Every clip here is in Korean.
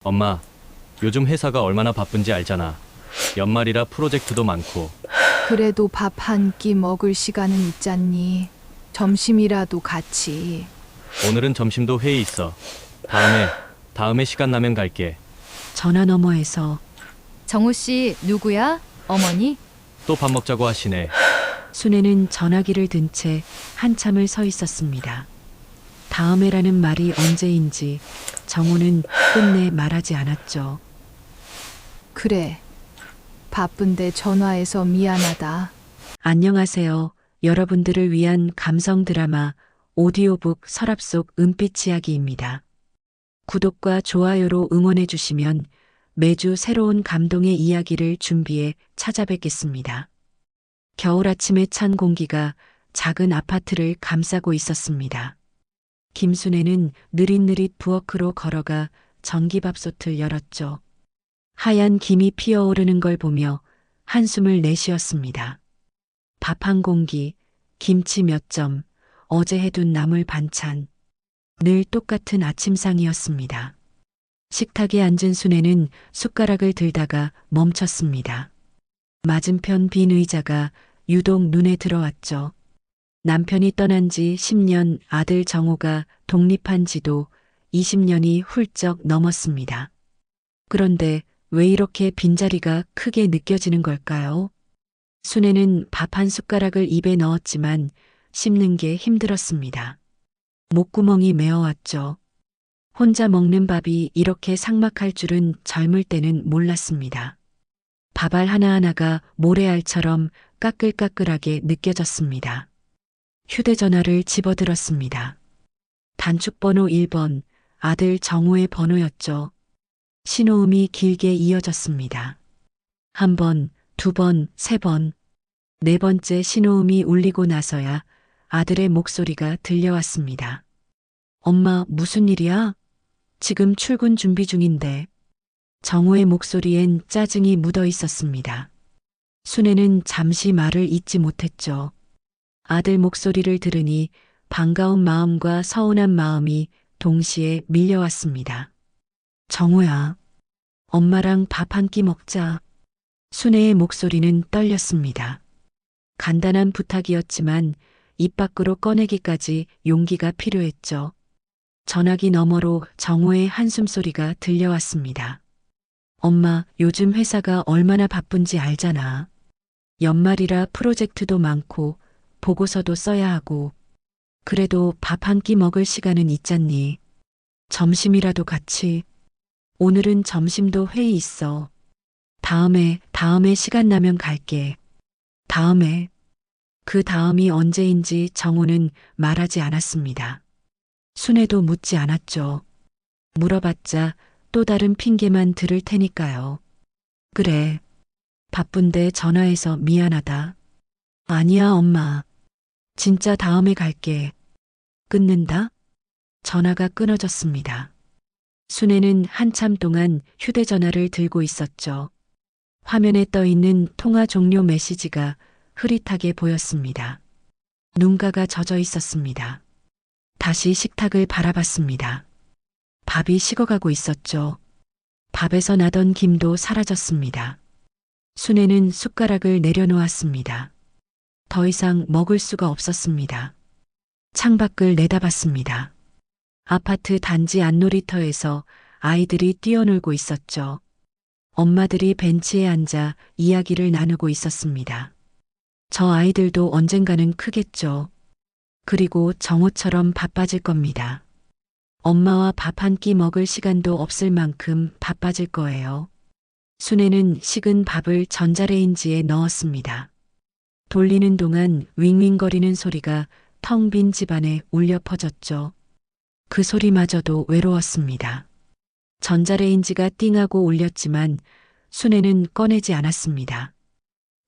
엄마, 요즘 회사가 얼마나 바쁜지 알잖아. 연말이라 프로젝트도 많고. 그래도 밥 한 끼 먹을 시간은 있잖니. 점심이라도 같이. 오늘은 점심도 회의 있어. 다음에 시간 나면 갈게. 전화 너머에서 정우 씨 누구야? 어머니? 또 밥 먹자고 하시네. 순애는 전화기를 든 채 한참을 서 있었습니다. 다음에라는 말이 언제인지 정우는 끝내 말하지 않았죠. 그래. 바쁜데 전화해서 미안하다. 안녕하세요. 여러분들을 위한 감성 드라마 오디오북 서랍 속 은빛 이야기입니다. 구독과 좋아요로 응원해 주시면 매주 새로운 감동의 이야기를 준비해 찾아뵙겠습니다. 겨울 아침의 찬 공기가 작은 아파트를 감싸고 있었습니다. 김순애는 느릿느릿 부엌으로 걸어가 전기밥솥을 열었죠. 하얀 김이 피어오르는 걸 보며 한숨을 내쉬었습니다. 밥 한 공기, 김치 몇 점, 어제 해둔 나물 반찬. 늘 똑같은 아침상이었습니다. 식탁에 앉은 순애는 숟가락을 들다가 멈췄습니다. 맞은편 빈 의자가 유독 눈에 들어왔죠. 남편이 떠난 지 10년, 아들 정우가 독립한 지도 20년이 훌쩍 넘었습니다. 그런데 왜 이렇게 빈자리가 크게 느껴지는 걸까요? 순애는 밥 한 숟가락을 입에 넣었지만 씹는 게 힘들었습니다. 목구멍이 메어왔죠. 혼자 먹는 밥이 이렇게 삭막할 줄은 젊을 때는 몰랐습니다. 밥알 하나하나가 모래알처럼 까끌까끌하게 느껴졌습니다. 휴대전화를 집어들었습니다. 단축번호 1번, 아들 정우의 번호였죠. 신호음이 길게 이어졌습니다. 한 번, 두 번, 세 번. 네 번째 신호음이 울리고 나서야 아들의 목소리가 들려왔습니다. 엄마, 무슨 일이야? 지금 출근 준비 중인데. 정우의 목소리엔 짜증이 묻어 있었습니다. 순애는 잠시 말을 잇지 못했죠. 아들 목소리를 들으니 반가운 마음과 서운한 마음이 동시에 밀려왔습니다. 정우야, 엄마랑 밥 한 끼 먹자. 순애의 목소리는 떨렸습니다. 간단한 부탁이었지만 입 밖으로 꺼내기까지 용기가 필요했죠. 전화기 너머로 정우의 한숨소리가 들려왔습니다. 엄마, 요즘 회사가 얼마나 바쁜지 알잖아. 연말이라 프로젝트도 많고 보고서도 써야 하고. 그래도 밥 한 끼 먹을 시간은 있잖니. 점심이라도 같이. 오늘은 점심도 회의 있어. 다음에 시간 나면 갈게. 다음에. 그 다음이 언제인지 정우는 말하지 않았습니다. 순애도 묻지 않았죠. 물어봤자 또 다른 핑계만 들을 테니까요. 그래. 바쁜데 전화해서 미안하다. 아니야, 엄마. 진짜 다음에 갈게. 끊는다? 전화가 끊어졌습니다. 순애는 한참 동안 휴대전화를 들고 있었죠. 화면에 떠 있는 통화 종료 메시지가 흐릿하게 보였습니다. 눈가가 젖어 있었습니다. 다시 식탁을 바라봤습니다. 밥이 식어가고 있었죠. 밥에서 나던 김도 사라졌습니다. 순애는 숟가락을 내려놓았습니다. 더 이상 먹을 수가 없었습니다. 창밖을 내다봤습니다. 아파트 단지 안놀이터에서 아이들이 뛰어놀고 있었죠. 엄마들이 벤치에 앉아 이야기를 나누고 있었습니다. 저 아이들도 언젠가는 크겠죠. 그리고 정우처럼 바빠질 겁니다. 엄마와 밥 한 끼 먹을 시간도 없을 만큼 바빠질 거예요. 순애는 식은 밥을 전자레인지에 넣었습니다. 돌리는 동안 윙윙거리는 소리가 텅 빈 집안에 울려 퍼졌죠. 그 소리마저도 외로웠습니다. 전자레인지가 띵하고 울렸지만 순애는 꺼내지 않았습니다.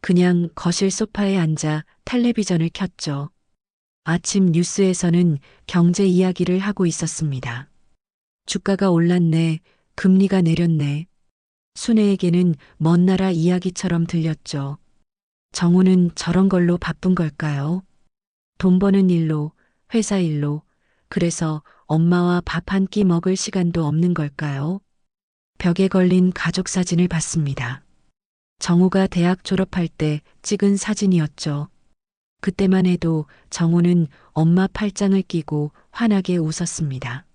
그냥 거실 소파에 앉아 텔레비전을 켰죠. 아침 뉴스에서는 경제 이야기를 하고 있었습니다. 주가가 올랐네, 금리가 내렸네. 순애에게는 먼 나라 이야기처럼 들렸죠. 정우는 저런 걸로 바쁜 걸까요? 돈 버는 일로, 회사 일로, 그래서 엄마와 밥 한 끼 먹을 시간도 없는 걸까요? 벽에 걸린 가족 사진을 봤습니다. 정우가 대학 졸업할 때 찍은 사진이었죠. 그때만 해도 정우는 엄마 팔짱을 끼고 환하게 웃었습니다.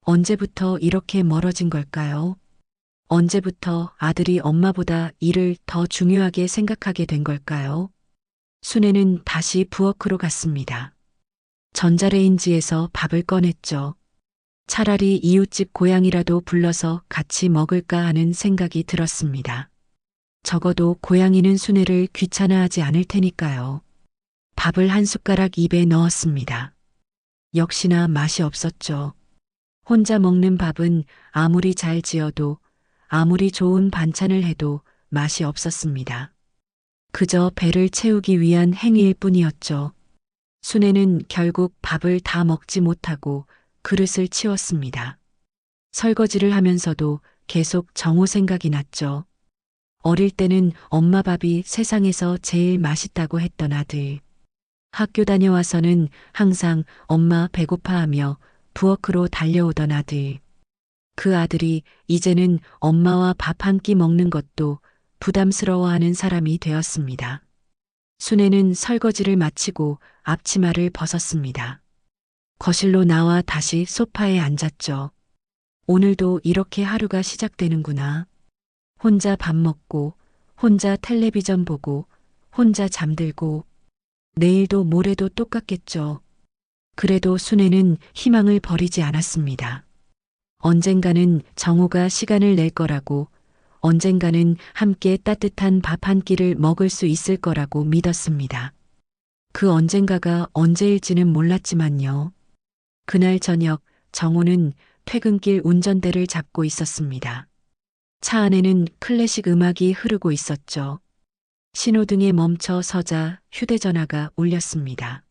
언제부터 이렇게 멀어진 걸까요? 언제부터 아들이 엄마보다 일을 더 중요하게 생각하게 된 걸까요? 순애는 다시 부엌으로 갔습니다. 전자레인지에서 밥을 꺼냈죠. 차라리 이웃집 고양이라도 불러서 같이 먹을까 하는 생각이 들었습니다. 적어도 고양이는 순애를 귀찮아하지 않을 테니까요. 밥을 한 숟가락 입에 넣었습니다. 역시나 맛이 없었죠. 혼자 먹는 밥은 아무리 잘 지어도 아무리 좋은 반찬을 해도 맛이 없었습니다. 그저 배를 채우기 위한 행위일 뿐이었죠. 순애는 결국 밥을 다 먹지 못하고 그릇을 치웠습니다. 설거지를 하면서도 계속 정우 생각이 났죠. 어릴 때는 엄마 밥이 세상에서 제일 맛있다고 했던 아들. 학교 다녀와서는 항상 엄마 배고파하며 부엌으로 달려오던 아들. 그 아들이 이제는 엄마와 밥 한 끼 먹는 것도 부담스러워하는 사람이 되었습니다. 순애는 설거지를 마치고 앞치마를 벗었습니다. 거실로 나와 다시 소파에 앉았죠. 오늘도 이렇게 하루가 시작되는구나. 혼자 밥 먹고, 혼자 텔레비전 보고, 혼자 잠들고, 내일도 모레도 똑같겠죠. 그래도 순애는 희망을 버리지 않았습니다. 언젠가는 정우가 시간을 낼 거라고, 언젠가는 함께 따뜻한 밥 한 끼를 먹을 수 있을 거라고 믿었습니다. 그 언젠가가 언제일지는 몰랐지만요. 그날 저녁 정우는 퇴근길 운전대를 잡고 있었습니다. 차 안에는 클래식 음악이 흐르고 있었죠. 신호등에 멈춰 서자 휴대전화가 울렸습니다.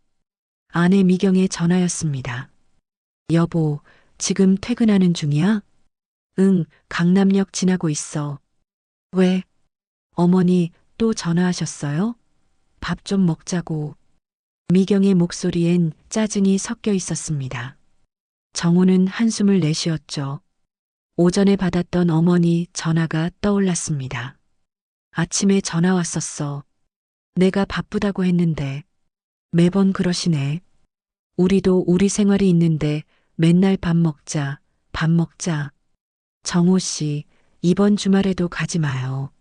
아내 미경의 전화였습니다. 여보, 지금 퇴근하는 중이야? 응, 강남역 지나고 있어. 왜? 어머니 또 전화하셨어요? 밥 좀 먹자고. 미경의 목소리엔 짜증이 섞여 있었습니다. 정우는 한숨을 내쉬었죠. 오전에 받았던 어머니 전화가 떠올랐습니다. 아침에 전화 왔었어. 내가 바쁘다고 했는데. 매번 그러시네. 우리도 우리 생활이 있는데 맨날 밥 먹자, 밥 먹자. 정우 씨, 이번 주말에도 가지 마요.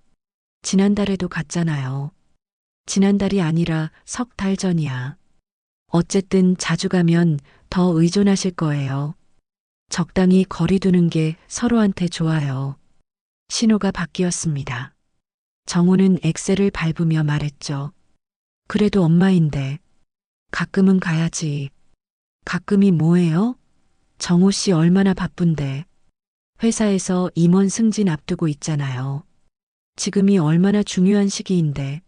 지난달에도 갔잖아요. 지난달이 아니라 석 달 전이야. 어쨌든 자주 가면 더 의존하실 거예요. 적당히 거리 두는 게 서로한테 좋아요. 신호가 바뀌었습니다. 정우는 엑셀을 밟으며 말했죠. 그래도 엄마인데. 가끔은 가야지. 가끔이 뭐예요? 정우 씨 얼마나 바쁜데. 회사에서 임원 승진 앞두고 있잖아요. 지금이 얼마나 중요한 시기인데.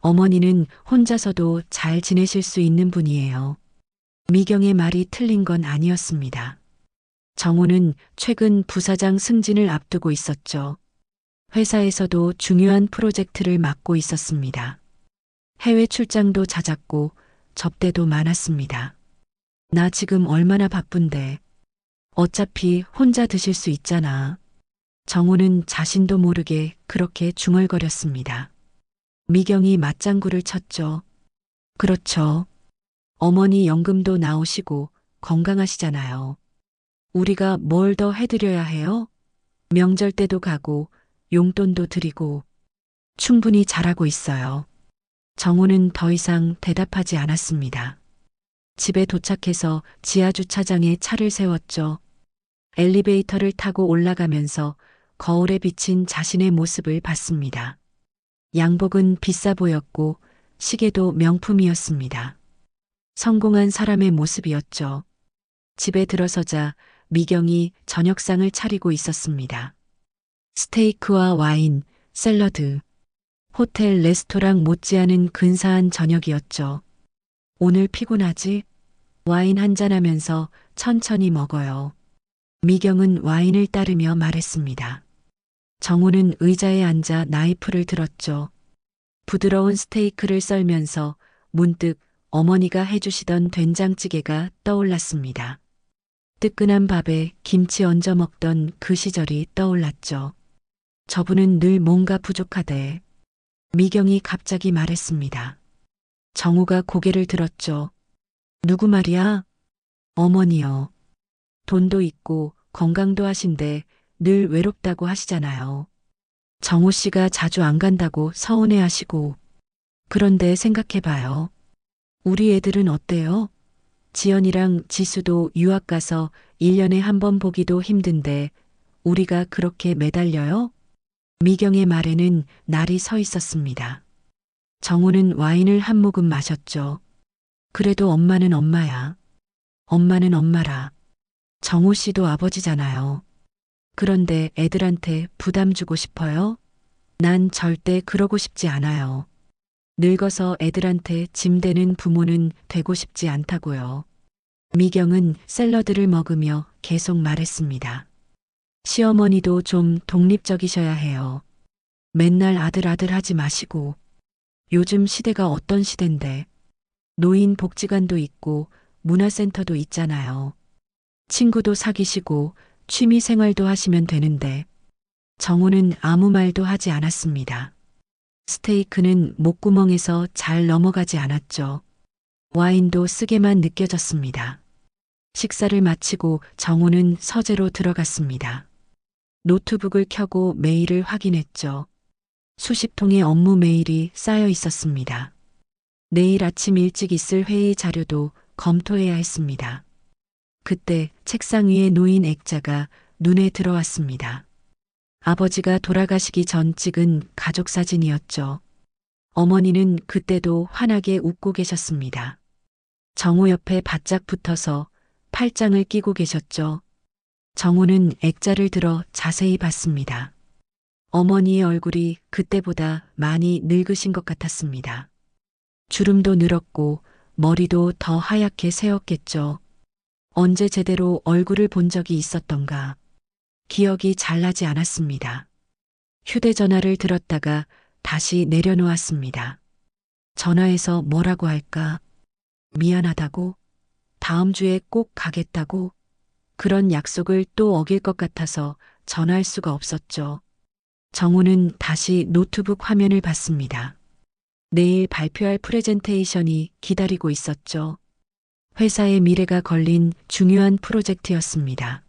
어머니는 혼자서도 잘 지내실 수 있는 분이에요. 미경의 말이 틀린 건 아니었습니다. 정우는 최근 부사장 승진을 앞두고 있었죠. 회사에서도 중요한 프로젝트를 맡고 있었습니다. 해외 출장도 잦았고 접대도 많았습니다. 나 지금 얼마나 바쁜데. 어차피 혼자 드실 수 있잖아. 정우는 자신도 모르게 그렇게 중얼거렸습니다. 미경이 맞장구를 쳤죠. 그렇죠. 어머니 연금도 나오시고 건강하시잖아요. 우리가 뭘 더 해드려야 해요? 명절 때도 가고 용돈도 드리고 충분히 잘하고 있어요. 정우는 더 이상 대답하지 않았습니다. 집에 도착해서 지하주차장에 차를 세웠죠. 엘리베이터를 타고 올라가면서 거울에 비친 자신의 모습을 봤습니다. 양복은 비싸 보였고 시계도 명품이었습니다. 성공한 사람의 모습이었죠. 집에 들어서자 미경이 저녁상을 차리고 있었습니다. 스테이크와 와인, 샐러드. 호텔 레스토랑 못지않은 근사한 저녁이었죠. 오늘 피곤하지? 와인 한잔하면서 천천히 먹어요. 미경은 와인을 따르며 말했습니다. 정우는 의자에 앉아 나이프를 들었죠. 부드러운 스테이크를 썰면서 문득 어머니가 해주시던 된장찌개가 떠올랐습니다. 뜨끈한 밥에 김치 얹어 먹던 그 시절이 떠올랐죠. 저분은 늘 뭔가 부족하대. 미경이 갑자기 말했습니다. 정우가 고개를 들었죠. 누구 말이야? 어머니요. 돈도 있고 건강도 하신데 늘 외롭다고 하시잖아요. 정우 씨가 자주 안 간다고 서운해 하시고. 그런데 생각해봐요. 우리 애들은 어때요? 지연이랑 지수도 유학 가서 1년에 한 번 보기도 힘든데 우리가 그렇게 매달려요? 미경의 말에는 날이 서 있었습니다. 정우는 와인을 한 모금 마셨죠. 그래도 엄마는 엄마야. 엄마는 엄마라. 정우 씨도 아버지잖아요. 그런데 애들한테 부담 주고 싶어요? 난 절대 그러고 싶지 않아요. 늙어서 애들한테 짐 되는 부모는 되고 싶지 않다고요. 미경은 샐러드를 먹으며 계속 말했습니다. 시어머니도 좀 독립적이셔야 해요. 맨날 아들 아들 하지 마시고. 요즘 시대가 어떤 시대인데. 노인 복지관도 있고 문화센터도 있잖아요. 친구도 사귀시고 취미 생활도 하시면 되는데. 정우는 아무 말도 하지 않았습니다. 스테이크는 목구멍에서 잘 넘어가지 않았죠. 와인도 쓰게만 느껴졌습니다. 식사를 마치고 정우는 서재로 들어갔습니다. 노트북을 켜고 메일을 확인했죠. 수십 통의 업무 메일이 쌓여 있었습니다. 내일 아침 일찍 있을 회의 자료도 검토해야 했습니다. 그때 책상 위에 놓인 액자가 눈에 들어왔습니다. 아버지가 돌아가시기 전 찍은 가족 사진이었죠. 어머니는 그때도 환하게 웃고 계셨습니다. 정우 옆에 바짝 붙어서 팔짱을 끼고 계셨죠. 정우는 액자를 들어 자세히 봤습니다. 어머니의 얼굴이 그때보다 많이 늙으신 것 같았습니다. 주름도 늘었고 머리도 더 하얗게 새었겠죠. 언제 제대로 얼굴을 본 적이 있었던가. 기억이 잘 나지 않았습니다. 휴대전화를 들었다가 다시 내려놓았습니다. 전화해서 뭐라고 할까? 미안하다고? 다음 주에 꼭 가겠다고? 그런 약속을 또 어길 것 같아서 전화할 수가 없었죠. 정우는 다시 노트북 화면을 봤습니다. 내일 발표할 프레젠테이션이 기다리고 있었죠. 회사의 미래가 걸린 중요한 프로젝트였습니다.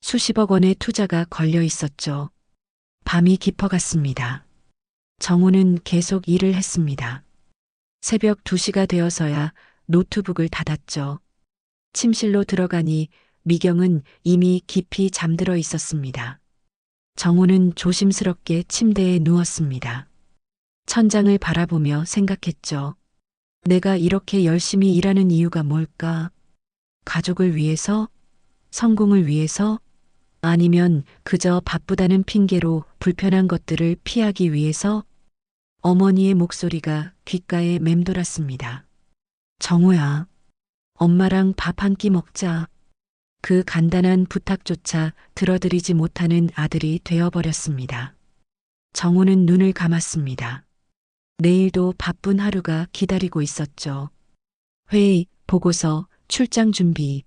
수십억 원의 투자가 걸려 있었죠. 밤이 깊어갔습니다. 정우는 계속 일을 했습니다. 새벽 2시가 되어서야 노트북을 닫았죠. 침실로 들어가니 미경은 이미 깊이 잠들어 있었습니다. 정우는 조심스럽게 침대에 누웠습니다. 천장을 바라보며 생각했죠. 내가 이렇게 열심히 일하는 이유가 뭘까? 가족을 위해서? 성공을 위해서? 아니면 그저 바쁘다는 핑계로 불편한 것들을 피하기 위해서? 어머니의 목소리가 귓가에 맴돌았습니다. 정우야, 엄마랑 밥 한 끼 먹자. 그 간단한 부탁조차 들어드리지 못하는 아들이 되어버렸습니다. 정우는 눈을 감았습니다. 내일도 바쁜 하루가 기다리고 있었죠. 회의, 보고서, 출장 준비.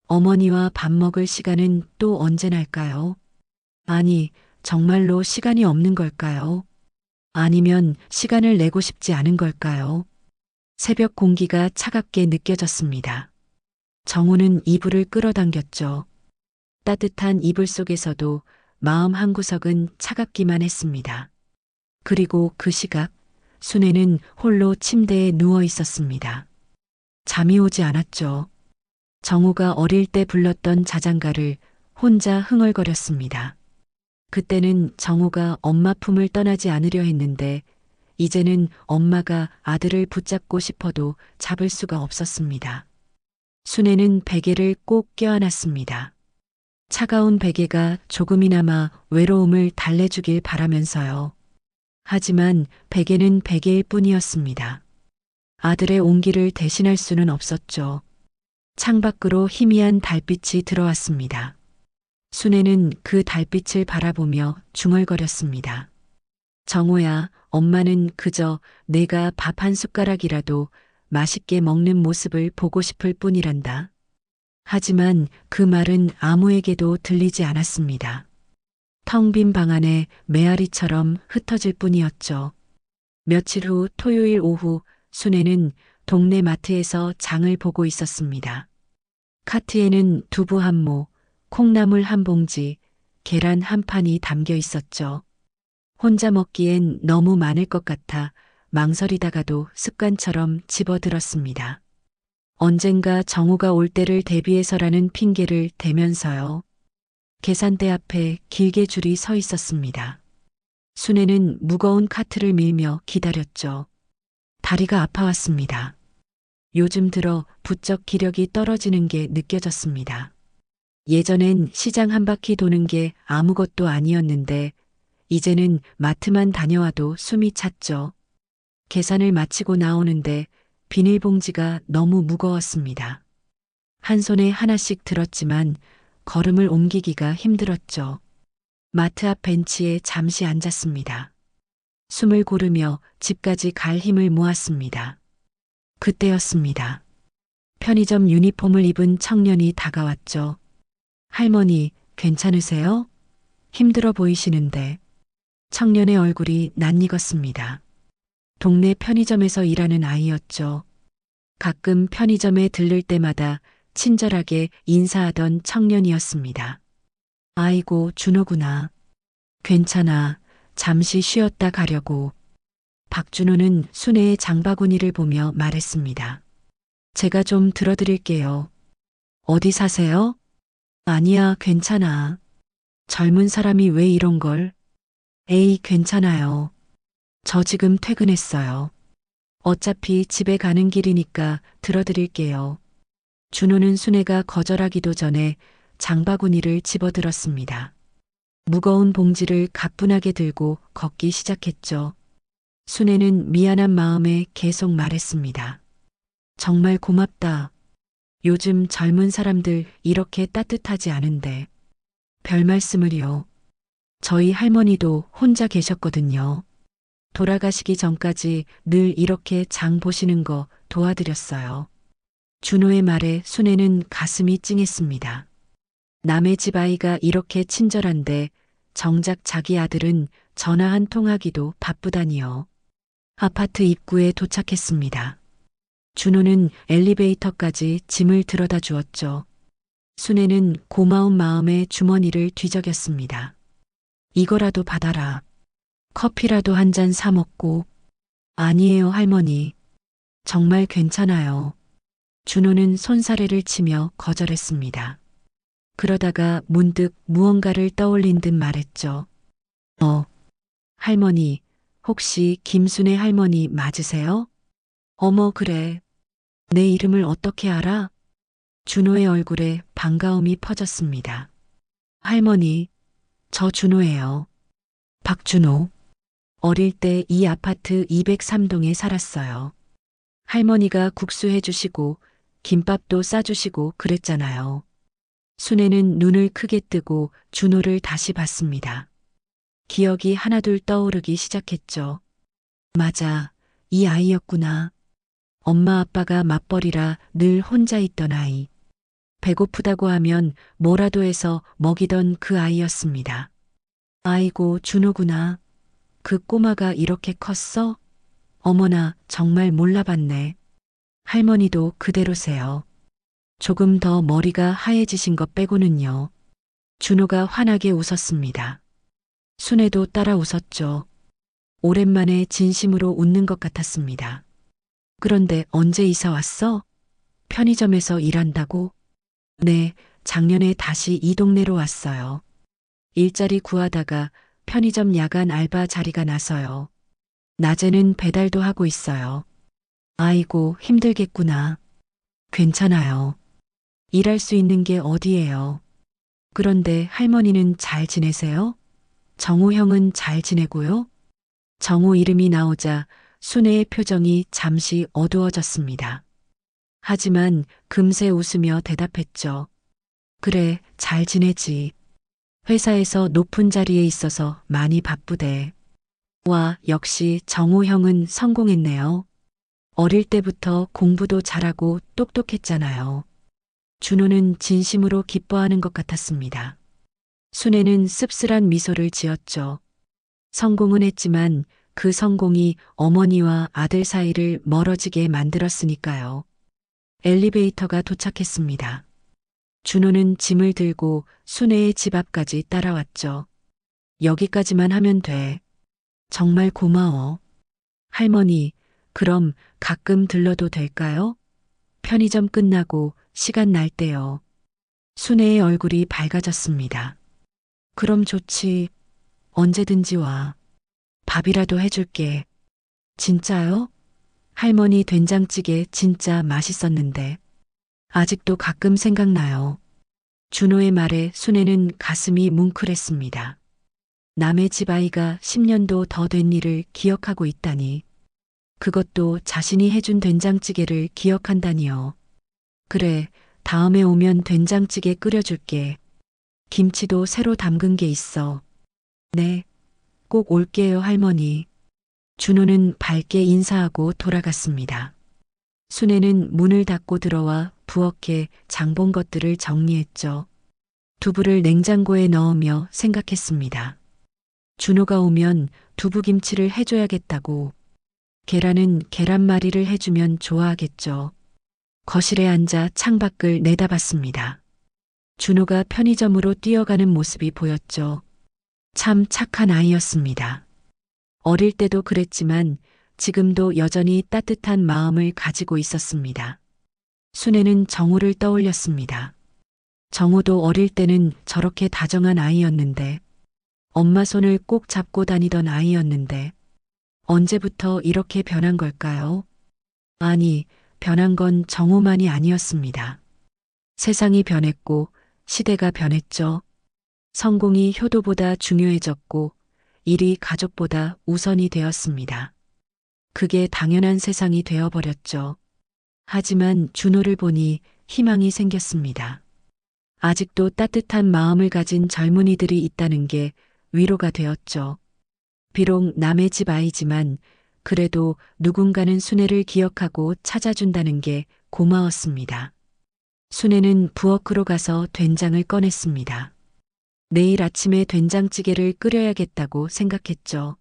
어머니와 밥 먹을 시간은 또 언제 날까요? 아니, 정말로 시간이 없는 걸까요? 아니면 시간을 내고 싶지 않은 걸까요? 새벽 공기가 차갑게 느껴졌습니다. 정우는 이불을 끌어당겼죠. 따뜻한 이불 속에서도 마음 한구석은 차갑기만 했습니다. 그리고 그 시각, 순애는 홀로 침대에 누워 있었습니다. 잠이 오지 않았죠. 정우가 어릴 때 불렀던 자장가를 혼자 흥얼거렸습니다. 그때는 정우가 엄마 품을 떠나지 않으려 했는데 이제는 엄마가 아들을 붙잡고 싶어도 잡을 수가 없었습니다. 순애는 베개를 꼭 껴안았습니다. 차가운 베개가 조금이나마 외로움을 달래주길 바라면서요. 하지만 베개는 베개일 뿐이었습니다. 아들의 온기를 대신할 수는 없었죠. 창밖으로 희미한 달빛이 들어왔습니다. 순애는 그 달빛을 바라보며 중얼거렸습니다. 정우야, 엄마는 그저 내가 밥 한 숟가락이라도 맛있게 먹는 모습을 보고 싶을 뿐이란다. 하지만 그 말은 아무에게도 들리지 않았습니다. 텅 빈 방 안에 메아리처럼 흩어질 뿐이었죠. 며칠 후 토요일 오후 순애는 동네 마트에서 장을 보고 있었습니다. 카트에는 두부 한 모, 콩나물 한 봉지, 계란 한 판이 담겨 있었죠. 혼자 먹기엔 너무 많을 것 같아 망설이다가도 습관처럼 집어들었습니다. 언젠가 정우가 올 때를 대비해서라는 핑계를 대면서요. 계산대 앞에 길게 줄이 서 있었습니다. 순애는 무거운 카트를 밀며 기다렸죠. 다리가 아파왔습니다. 요즘 들어 부쩍 기력이 떨어지는 게 느껴졌습니다. 예전엔 시장 한 바퀴 도는 게 아무것도 아니었는데 이제는 마트만 다녀와도 숨이 찼죠. 계산을 마치고 나오는데 비닐봉지가 너무 무거웠습니다. 한 손에 하나씩 들었지만 걸음을 옮기기가 힘들었죠. 마트 앞 벤치에 잠시 앉았습니다. 숨을 고르며 집까지 갈 힘을 모았습니다. 그때였습니다. 편의점 유니폼을 입은 청년이 다가왔죠. 할머니, 괜찮으세요? 힘들어 보이시는데. 청년의 얼굴이 낯익었습니다. 동네 편의점에서 일하는 아이였죠. 가끔 편의점에 들를 때마다 친절하게 인사하던 청년이었습니다. 아이고, 준호구나. 괜찮아. 잠시 쉬었다 가려고. 박준호는 순애의 장바구니를 보며 말했습니다. 제가 좀 들어드릴게요. 어디 사세요? 아니야, 괜찮아. 젊은 사람이 왜 이런 걸? 에이, 괜찮아요. 저 지금 퇴근했어요. 어차피 집에 가는 길이니까 들어드릴게요. 준호는 순애가 거절하기도 전에 장바구니를 집어들었습니다. 무거운 봉지를 가뿐하게 들고 걷기 시작했죠. 순애는 미안한 마음에 계속 말했습니다. 정말 고맙다. 요즘 젊은 사람들 이렇게 따뜻하지 않은데. 별 말씀을요. 저희 할머니도 혼자 계셨거든요. 돌아가시기 전까지 늘 이렇게 장 보시는 거 도와드렸어요. 준호의 말에 순애는 가슴이 찡했습니다. 남의 집 아이가 이렇게 친절한데 정작 자기 아들은 전화 한 통 하기도 바쁘다니요. 아파트 입구에 도착했습니다. 준호는 엘리베이터까지 짐을 들어다 주었죠. 순애는 고마운 마음에 주머니를 뒤적였습니다. 이거라도 받아라. 커피라도 한 잔 사 먹고. 아니에요, 할머니. 정말 괜찮아요. 준호는 손사래를 치며 거절했습니다. 그러다가 문득 무언가를 떠올린 듯 말했죠. 할머니, 혹시 김순애 할머니 맞으세요? 어머, 그래. 내 이름을 어떻게 알아? 준호의 얼굴에 반가움이 퍼졌습니다. 할머니, 저 준호예요. 박준호. 어릴 때 이 아파트 203동에 살았어요. 할머니가 국수 해주시고 김밥도 싸주시고 그랬잖아요. 순애는 눈을 크게 뜨고 준호를 다시 봤습니다. 기억이 하나둘 떠오르기 시작했죠. 맞아, 이 아이였구나. 엄마 아빠가 맞벌이라 늘 혼자 있던 아이. 배고프다고 하면 뭐라도 해서 먹이던 그 아이였습니다. 아이고, 준호구나. 그 꼬마가 이렇게 컸어? 어머나, 정말 몰라봤네. 할머니도 그대로세요. 조금 더 머리가 하얘지신 것 빼고는요. 준호가 환하게 웃었습니다. 순애도 따라 웃었죠. 오랜만에 진심으로 웃는 것 같았습니다. 그런데 언제 이사 왔어? 편의점에서 일한다고? 네, 작년에 다시 이 동네로 왔어요. 일자리 구하다가 편의점 야간 알바 자리가 나서요. 낮에는 배달도 하고 있어요. 아이고, 힘들겠구나. 괜찮아요. 일할 수 있는 게 어디예요. 그런데 할머니는 잘 지내세요? 정우 형은 잘 지내고요? 정우 이름이 나오자 순애의 표정이 잠시 어두워졌습니다. 하지만 금세 웃으며 대답했죠. 그래, 잘 지내지. 회사에서 높은 자리에 있어서 많이 바쁘대. 와, 역시 정우 형은 성공했네요. 어릴 때부터 공부도 잘하고 똑똑했잖아요. 준호는 진심으로 기뻐하는 것 같았습니다. 순애는 씁쓸한 미소를 지었죠. 성공은 했지만 그 성공이 어머니와 아들 사이를 멀어지게 만들었으니까요. 엘리베이터가 도착했습니다. 준호는 짐을 들고 순애의 집 앞까지 따라왔죠. 여기까지만 하면 돼. 정말 고마워. 할머니, 그럼 가끔 들러도 될까요? 편의점 끝나고 시간 날 때요. 순애의 얼굴이 밝아졌습니다. 그럼 좋지. 언제든지 와. 밥이라도 해줄게. 진짜요? 할머니 된장찌개 진짜 맛있었는데. 아직도 가끔 생각나요. 준호의 말에 순애는 가슴이 뭉클했습니다. 남의 집 아이가 10년도 더 된 일을 기억하고 있다니. 그것도 자신이 해준 된장찌개를 기억한다니요. 그래, 다음에 오면 된장찌개 끓여줄게. 김치도 새로 담근 게 있어. 네, 꼭 올게요, 할머니. 준호는 밝게 인사하고 돌아갔습니다. 순애는 문을 닫고 들어와 부엌에 장본 것들을 정리했죠. 두부를 냉장고에 넣으며 생각했습니다. 준호가 오면 두부김치를 해줘야겠다고. 계란은 계란말이를 해주면 좋아하겠죠. 거실에 앉아 창밖을 내다봤습니다. 준호가 편의점으로 뛰어가는 모습이 보였죠. 참 착한 아이였습니다. 어릴 때도 그랬지만 지금도 여전히 따뜻한 마음을 가지고 있었습니다. 순애는 정우를 떠올렸습니다. 정우도 어릴 때는 저렇게 다정한 아이였는데, 엄마 손을 꼭 잡고 다니던 아이였는데, 언제부터 이렇게 변한 걸까요? 아니, 변한 건 정우만이 아니었습니다. 세상이 변했고, 시대가 변했죠. 성공이 효도보다 중요해졌고, 일이 가족보다 우선이 되었습니다. 그게 당연한 세상이 되어버렸죠. 하지만 준호를 보니 희망이 생겼습니다. 아직도 따뜻한 마음을 가진 젊은이들이 있다는 게 위로가 되었죠. 비록 남의 집 아이지만 그래도 누군가는 순애를 기억하고 찾아준다는 게 고마웠습니다. 순애는 부엌으로 가서 된장을 꺼냈습니다. 내일 아침에 된장찌개를 끓여야겠다고 생각했죠.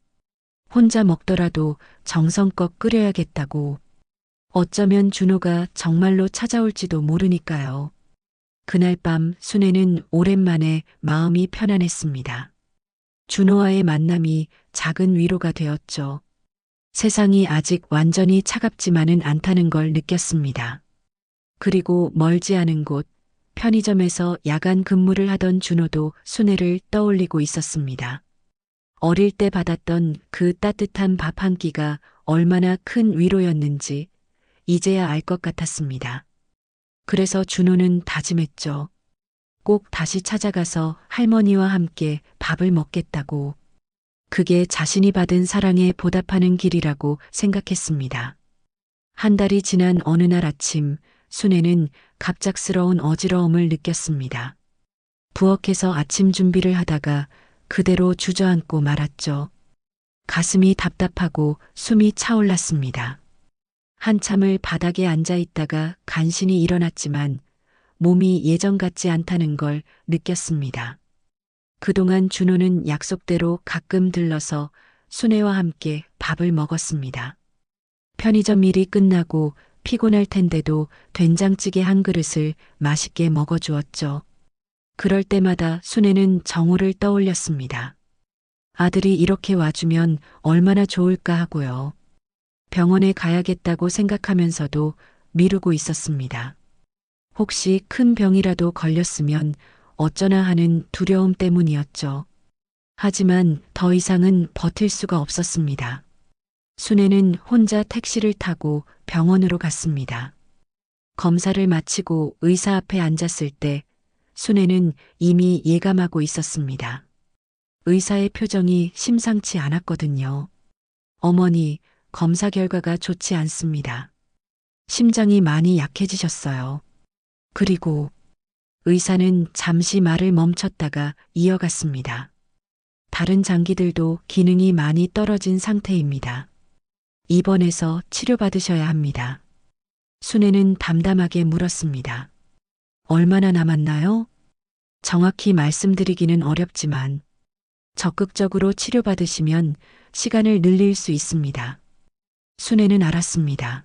혼자 먹더라도 정성껏 끓여야겠다고. 어쩌면 준호가 정말로 찾아올지도 모르니까요. 그날 밤 순애는 오랜만에 마음이 편안했습니다. 준호와의 만남이 작은 위로가 되었죠. 세상이 아직 완전히 차갑지만은 않다는 걸 느꼈습니다. 그리고 멀지 않은 곳 편의점에서 야간 근무를 하던 준호도 순애를 떠올리고 있었습니다. 어릴 때 받았던 그 따뜻한 밥 한 끼가 얼마나 큰 위로였는지 이제야 알 것 같았습니다. 그래서 준호는 다짐했죠. 꼭 다시 찾아가서 할머니와 함께 밥을 먹겠다고. 그게 자신이 받은 사랑에 보답하는 길이라고 생각했습니다. 한 달이 지난 어느 날 아침, 순애는 갑작스러운 어지러움을 느꼈습니다. 부엌에서 아침 준비를 하다가 그대로 주저앉고 말았죠. 가슴이 답답하고 숨이 차올랐습니다. 한참을 바닥에 앉아 있다가 간신히 일어났지만 몸이 예전 같지 않다는 걸 느꼈습니다. 그동안 준호는 약속대로 가끔 들러서 순애와 함께 밥을 먹었습니다. 편의점 일이 끝나고 피곤할 텐데도 된장찌개 한 그릇을 맛있게 먹어주었죠. 그럴 때마다 순애는 정우를 떠올렸습니다. 아들이 이렇게 와주면 얼마나 좋을까 하고요. 병원에 가야겠다고 생각하면서도 미루고 있었습니다. 혹시 큰 병이라도 걸렸으면 어쩌나 하는 두려움 때문이었죠. 하지만 더 이상은 버틸 수가 없었습니다. 순애는 혼자 택시를 타고 병원으로 갔습니다. 검사를 마치고 의사 앞에 앉았을 때 순애는 이미 예감하고 있었습니다. 의사의 표정이 심상치 않았거든요. 어머니, 검사 결과가 좋지 않습니다. 심장이 많이 약해지셨어요. 그리고 의사는 잠시 말을 멈췄다가 이어갔습니다. 다른 장기들도 기능이 많이 떨어진 상태입니다. 입원해서 치료받으셔야 합니다. 순애는 담담하게 물었습니다. 얼마나 남았나요? 정확히 말씀드리기는 어렵지만 적극적으로 치료받으시면 시간을 늘릴 수 있습니다. 순애는 알았습니다.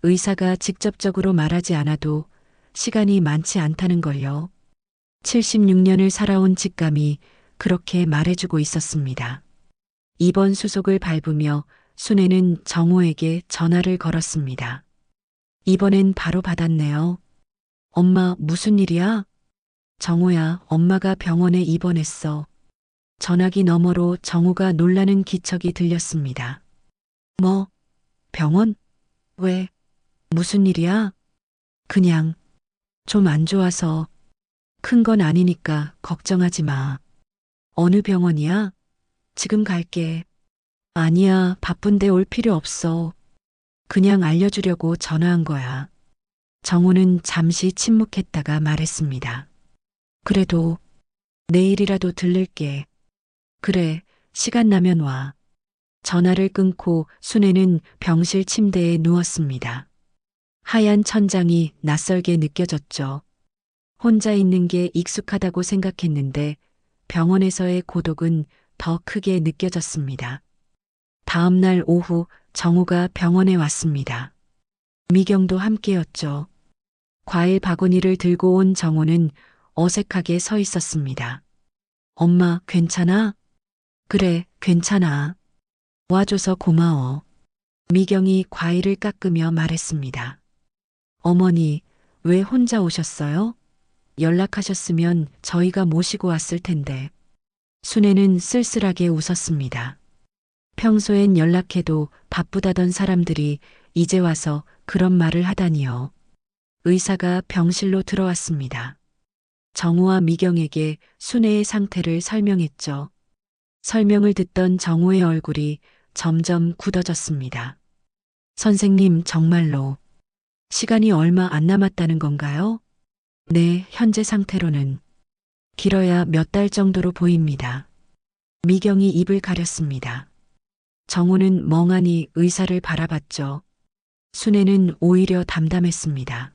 의사가 직접적으로 말하지 않아도 시간이 많지 않다는 걸요. 76년을 살아온 직감이 그렇게 말해주고 있었습니다. 입원 수속을 밟으며 순애는 정호에게 전화를 걸었습니다. 이번엔 바로 받았네요. 엄마, 무슨 일이야? 정호야, 엄마가 병원에 입원했어. 전화기 너머로 정호가 놀라는 기척이 들렸습니다. 뭐? 병원? 왜? 무슨 일이야? 그냥 좀 안 좋아서. 큰 건 아니니까 걱정하지 마. 어느 병원이야? 지금 갈게. 아니야, 바쁜데 올 필요 없어. 그냥 알려주려고 전화한 거야. 정호는 잠시 침묵했다가 말했습니다. 그래도 내일이라도 들를게. 그래, 시간 나면 와. 전화를 끊고 순애는 병실 침대에 누웠습니다. 하얀 천장이 낯설게 느껴졌죠. 혼자 있는 게 익숙하다고 생각했는데 병원에서의 고독은 더 크게 느껴졌습니다. 다음 날 오후 정우가 병원에 왔습니다. 미경도 함께였죠. 과일 바구니를 들고 온 정우는 어색하게 서 있었습니다. 엄마, 괜찮아? 그래, 괜찮아. 와줘서 고마워. 미경이 과일을 깎으며 말했습니다. 어머니, 왜 혼자 오셨어요? 연락하셨으면 저희가 모시고 왔을 텐데. 순애는 쓸쓸하게 웃었습니다. 평소엔 연락해도 바쁘다던 사람들이 이제 와서 그런 말을 하다니요. 의사가 병실로 들어왔습니다. 정우와 미경에게 순애의 상태를 설명했죠. 설명을 듣던 정우의 얼굴이 점점 굳어졌습니다. 선생님, 정말로 시간이 얼마 안 남았다는 건가요? 네, 현재 상태로는 길어야 몇 달 정도로 보입니다. 미경이 입을 가렸습니다. 정우는 멍하니 의사를 바라봤죠. 순애는 오히려 담담했습니다.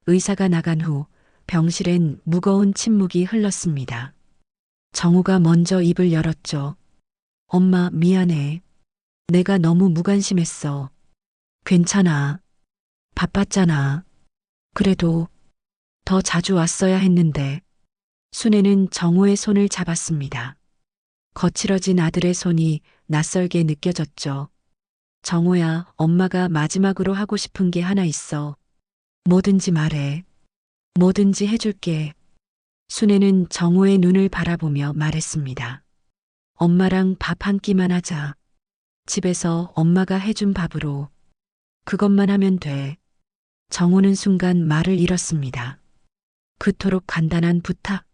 의사가 나간 후 병실엔 무거운 침묵이 흘렀습니다. 정우가 먼저 입을 열었죠. 엄마, 미안해. 내가 너무 무관심했어. 괜찮아. 바빴잖아. 그래도 더 자주 왔어야 했는데. 순애는 정우의 손을 잡았습니다. 거칠어진 아들의 손이 낯설게 느껴졌죠. 정우야, 엄마가 마지막으로 하고 싶은 게 하나 있어. 뭐든지 말해. 뭐든지 해줄게. 순애는 정우의 눈을 바라보며 말했습니다. 엄마랑 밥 한 끼만 하자. 집에서 엄마가 해준 밥으로. 그것만 하면 돼. 정우는 순간 말을 잃었습니다. 그토록 간단한 부탁.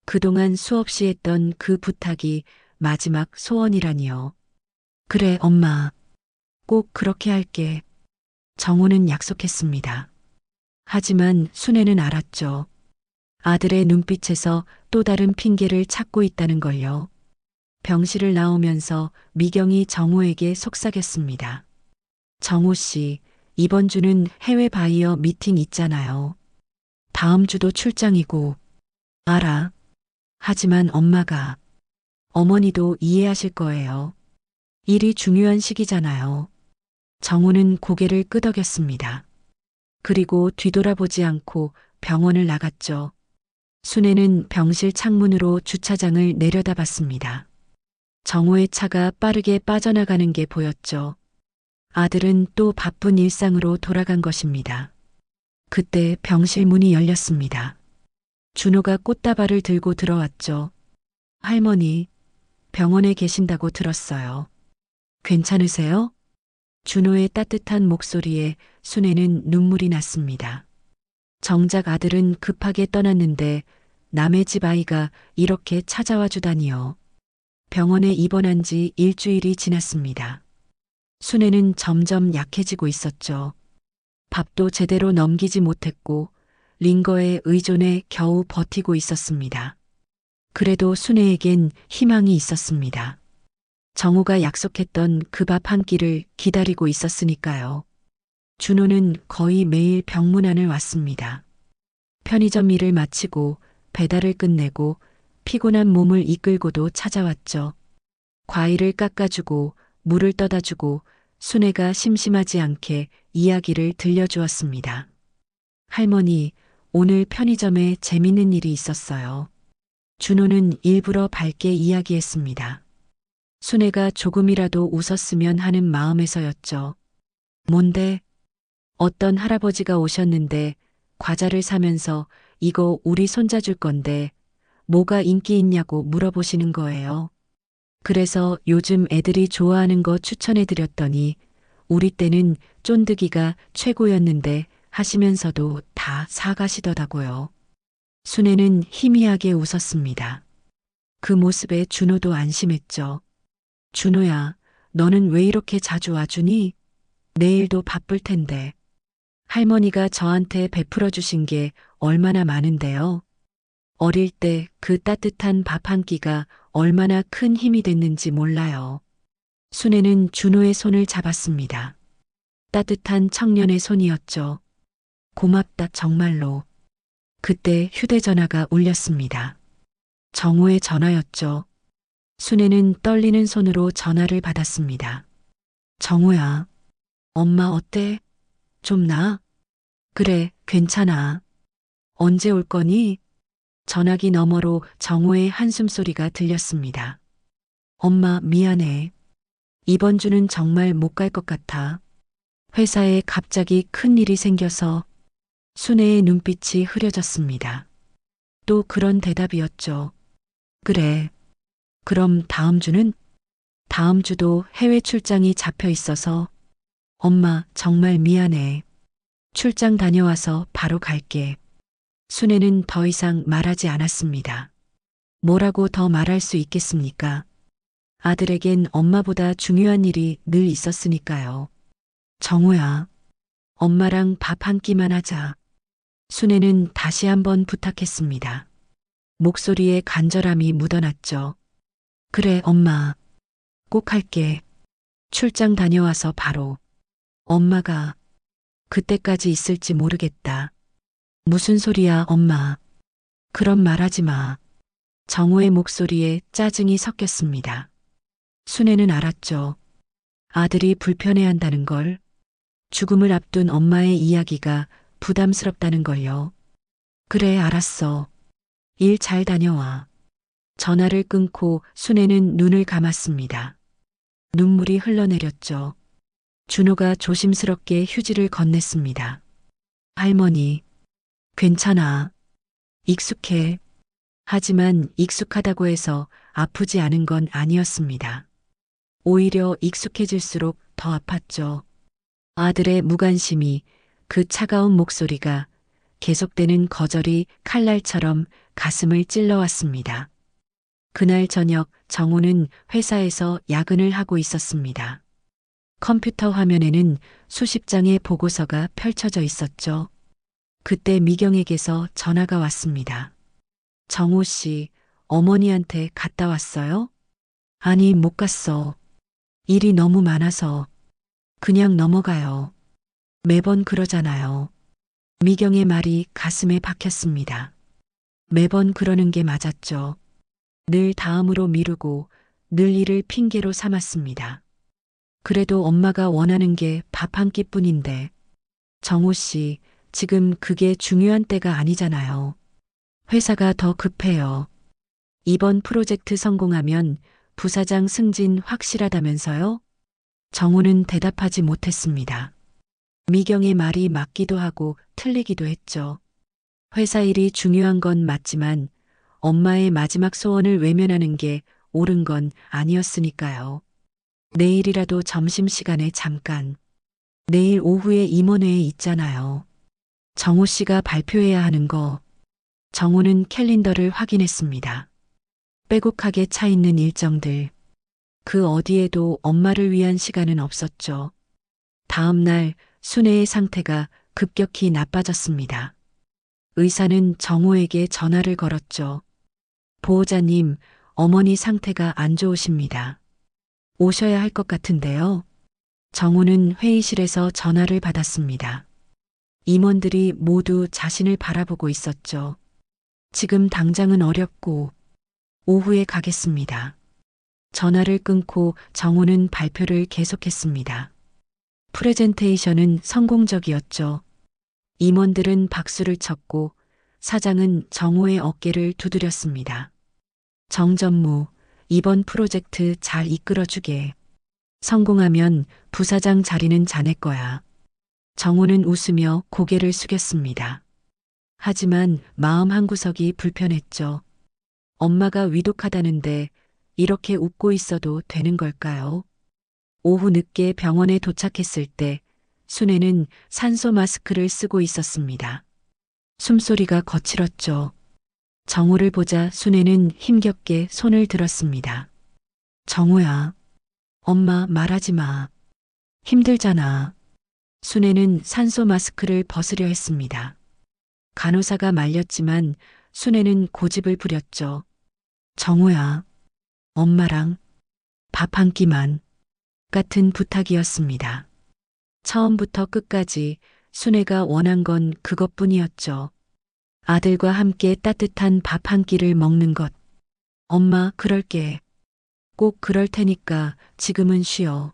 그동안 수없이 했던 그 부탁이 마지막 소원이라니요. 그래, 엄마. 꼭 그렇게 할게. 정우는 약속했습니다. 하지만 순애는 알았죠. 아들의 눈빛에서 또 다른 핑계를 찾고 있다는 걸요. 병실을 나오면서 미경이 정우에게 속삭였습니다. 정우 씨, 이번 주는 해외 바이어 미팅 있잖아요. 다음 주도 출장이고. 알아. 하지만 엄마가, 어머니도 이해하실 거예요. 일이 중요한 시기잖아요. 정우는 고개를 끄덕였습니다. 그리고 뒤돌아보지 않고 병원을 나갔죠. 순애는 병실 창문으로 주차장을 내려다봤습니다. 정우의 차가 빠르게 빠져나가는 게 보였죠. 아들은 또 바쁜 일상으로 돌아간 것입니다. 그때 병실 문이 열렸습니다. 준호가 꽃다발을 들고 들어왔죠. 할머니, 병원에 계신다고 들었어요. 괜찮으세요? 준호의 따뜻한 목소리에 순애는 눈물이 났습니다. 정작 아들은 급하게 떠났는데 남의 집 아이가 이렇게 찾아와 주다니요. 병원에 입원한 지 일주일이 지났습니다. 순애는 점점 약해지고 있었죠. 밥도 제대로 넘기지 못했고 링거에 의존해 겨우 버티고 있었습니다. 그래도 순애에겐 희망이 있었습니다. 정우가 약속했던 그 밥 한 끼를 기다리고 있었으니까요. 준호는 거의 매일 병문안을 왔습니다. 편의점 일을 마치고 배달을 끝내고 피곤한 몸을 이끌고도 찾아왔죠. 과일을 깎아주고 물을 떠다주고 순애가 심심하지 않게 이야기를 들려주었습니다. 할머니, 오늘 편의점에 재밌는 일이 있었어요. 준호는 일부러 밝게 이야기했습니다. 순애가 조금이라도 웃었으면 하는 마음에서였죠. 뭔데? 어떤 할아버지가 오셨는데 과자를 사면서 이거 우리 손자 줄 건데 뭐가 인기 있냐고 물어보시는 거예요. 그래서 요즘 애들이 좋아하는 거 추천해 드렸더니 우리 때는 쫀득이가 최고였는데 하시면서도 다 사가시더라고요. 순애는 희미하게 웃었습니다. 그 모습에 준호도 안심했죠. 준호야, 너는 왜 이렇게 자주 와주니? 내일도 바쁠 텐데. 할머니가 저한테 베풀어 주신 게 얼마나 많은데요. 어릴 때 그 따뜻한 밥 한 끼가 얼마나 큰 힘이 됐는지 몰라요. 순애는 준호의 손을 잡았습니다. 따뜻한 청년의 손이었죠. 고맙다 정말로. 그때 휴대전화가 울렸습니다. 정호의 전화였죠. 순애는 떨리는 손으로 전화를 받았습니다. 정호야, 엄마 어때? 좀 나아? 그래, 괜찮아. 언제 올 거니? 전화기 너머로 정호의 한숨소리가 들렸습니다. 엄마 미안해. 이번 주는 정말 못 갈 것 같아. 회사에 갑자기 큰 일이 생겨서. 순애의 눈빛이 흐려졌습니다. 또 그런 대답이었죠. 그래. 그럼 다음 주는? 다음 주도 해외 출장이 잡혀 있어서. 엄마 정말 미안해. 출장 다녀와서 바로 갈게. 순애는 더 이상 말하지 않았습니다. 뭐라고 더 말할 수 있겠습니까? 아들에겐 엄마보다 중요한 일이 늘 있었으니까요. 정호야, 엄마랑 밥 한 끼만 하자. 순애는 다시 한번 부탁했습니다. 목소리에 간절함이 묻어났죠. 그래, 엄마. 꼭 할게. 출장 다녀와서 바로. 엄마가 그때까지 있을지 모르겠다. 무슨 소리야, 엄마. 그런 말 하지 마. 정호의 목소리에 짜증이 섞였습니다. 순애는 알았죠. 아들이 불편해한다는 걸. 죽음을 앞둔 엄마의 이야기가 부담스럽다는 걸요. 그래, 알았어. 일 잘 다녀와. 전화를 끊고 순애는 눈을 감았습니다. 눈물이 흘러내렸죠. 준호가 조심스럽게 휴지를 건넸습니다. 할머니, 괜찮아. 익숙해. 하지만 익숙하다고 해서 아프지 않은 건 아니었습니다. 오히려 익숙해질수록 더 아팠죠. 아들의 무관심이, 그 차가운 목소리가, 계속되는 거절이 칼날처럼 가슴을 찔러왔습니다. 그날 저녁 정호는 회사에서 야근을 하고 있었습니다. 컴퓨터 화면에는 수십 장의 보고서가 펼쳐져 있었죠. 그때 미경에게서 전화가 왔습니다. 정호 씨, 어머니한테 갔다 왔어요? 아니, 못 갔어. 일이 너무 많아서. 그냥 넘어가요. 매번 그러잖아요. 미경의 말이 가슴에 박혔습니다. 매번 그러는 게 맞았죠. 늘 다음으로 미루고 늘 일을 핑계로 삼았습니다. 그래도 엄마가 원하는 게 밥 한 끼뿐인데. 정호 씨, 지금 그게 중요한 때가 아니잖아요. 회사가 더 급해요. 이번 프로젝트 성공하면 부사장 승진 확실하다면서요? 정호는 대답하지 못했습니다. 미경의 말이 맞기도 하고 틀리기도 했죠. 회사 일이 중요한 건 맞지만 엄마의 마지막 소원을 외면하는 게 옳은 건 아니었으니까요. 내일이라도 점심시간에 잠깐. 내일 오후에 임원회에 있잖아요. 정호 씨가 발표해야 하는 거. 정호는 캘린더를 확인했습니다. 빼곡하게 차 있는 일정들. 그 어디에도 엄마를 위한 시간은 없었죠. 다음 날 순애의 상태가 급격히 나빠졌습니다. 의사는 정호에게 전화를 걸었죠. 보호자님, 어머니 상태가 안 좋으십니다. 오셔야 할 것 같은데요. 정호는 회의실에서 전화를 받았습니다. 임원들이 모두 자신을 바라보고 있었죠. 지금 당장은 어렵고 오후에 가겠습니다. 전화를 끊고 정우는 발표를 계속했습니다. 프레젠테이션은 성공적이었죠. 임원들은 박수를 쳤고 사장은 정우의 어깨를 두드렸습니다. 정전무, 이번 프로젝트 잘 이끌어주게. 성공하면 부사장 자리는 자네 거야. 정우는 웃으며 고개를 숙였습니다. 하지만 마음 한구석이 불편했죠. 엄마가 위독하다는데 이렇게 웃고 있어도 되는 걸까요? 오후 늦게 병원에 도착했을 때 순애는 산소 마스크를 쓰고 있었습니다. 숨소리가 거칠었죠. 정우를 보자 순애는 힘겹게 손을 들었습니다. 정우야, 엄마 말하지 마. 힘들잖아. 순애는 산소 마스크를 벗으려 했습니다. 간호사가 말렸지만 순애는 고집을 부렸죠. 정우야, 엄마랑 밥 한 끼만. 같은 부탁이었습니다. 처음부터 끝까지 순애가 원한 건 그것뿐이었죠. 아들과 함께 따뜻한 밥 한 끼를 먹는 것. 엄마, 그럴게. 꼭 그럴 테니까 지금은 쉬어.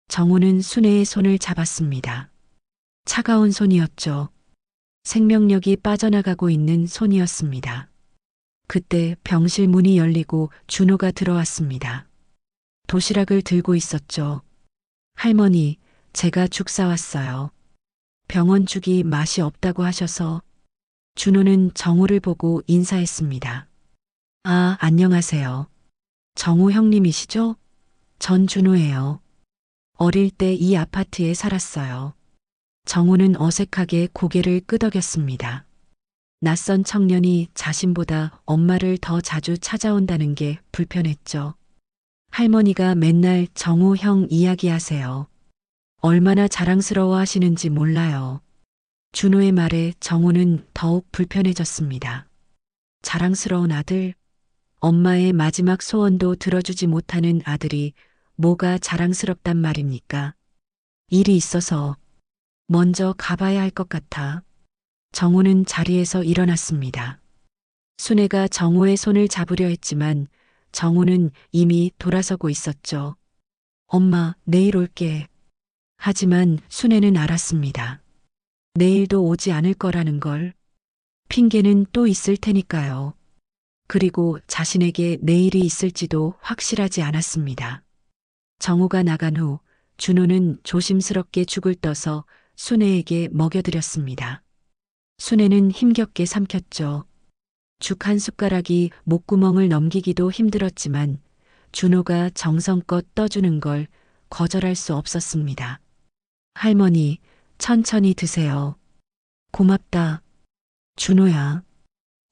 정우는 순애의 손을 잡았습니다. 차가운 손이었죠. 생명력이 빠져나가고 있는 손이었습니다. 그때 병실 문이 열리고 준호가 들어왔습니다. 도시락을 들고 있었죠. 할머니, 제가 죽 사왔어요. 병원 죽이 맛이 없다고 하셔서. 준호는 정우를 보고 인사했습니다. 아, 안녕하세요. 정우 형님이시죠? 전 준호예요. 어릴 때 이 아파트에 살았어요. 정우는 어색하게 고개를 끄덕였습니다. 낯선 청년이 자신보다 엄마를 더 자주 찾아온다는 게 불편했죠. 할머니가 맨날 정우 형 이야기하세요. 얼마나 자랑스러워 하시는지 몰라요. 준호의 말에 정우는 더욱 불편해졌습니다. 자랑스러운 아들, 엄마의 마지막 소원도 들어주지 못하는 아들이 뭐가 자랑스럽단 말입니까? 일이 있어서 먼저 가봐야 할 것 같아. 정우는 자리에서 일어났습니다. 순애가 정우의 손을 잡으려 했지만 정우는 이미 돌아서고 있었죠. 엄마, 내일 올게. 하지만 순애는 알았습니다. 내일도 오지 않을 거라는 걸. 핑계는 또 있을 테니까요. 그리고 자신에게 내일이 있을지도 확실하지 않았습니다. 정우가 나간 후 준호는 조심스럽게 죽을 떠서 순애에게 먹여드렸습니다. 순애는 힘겹게 삼켰죠. 죽 한 숟가락이 목구멍을 넘기기도 힘들었지만 준호가 정성껏 떠주는 걸 거절할 수 없었습니다. 할머니, 천천히 드세요. 고맙다. 준호야.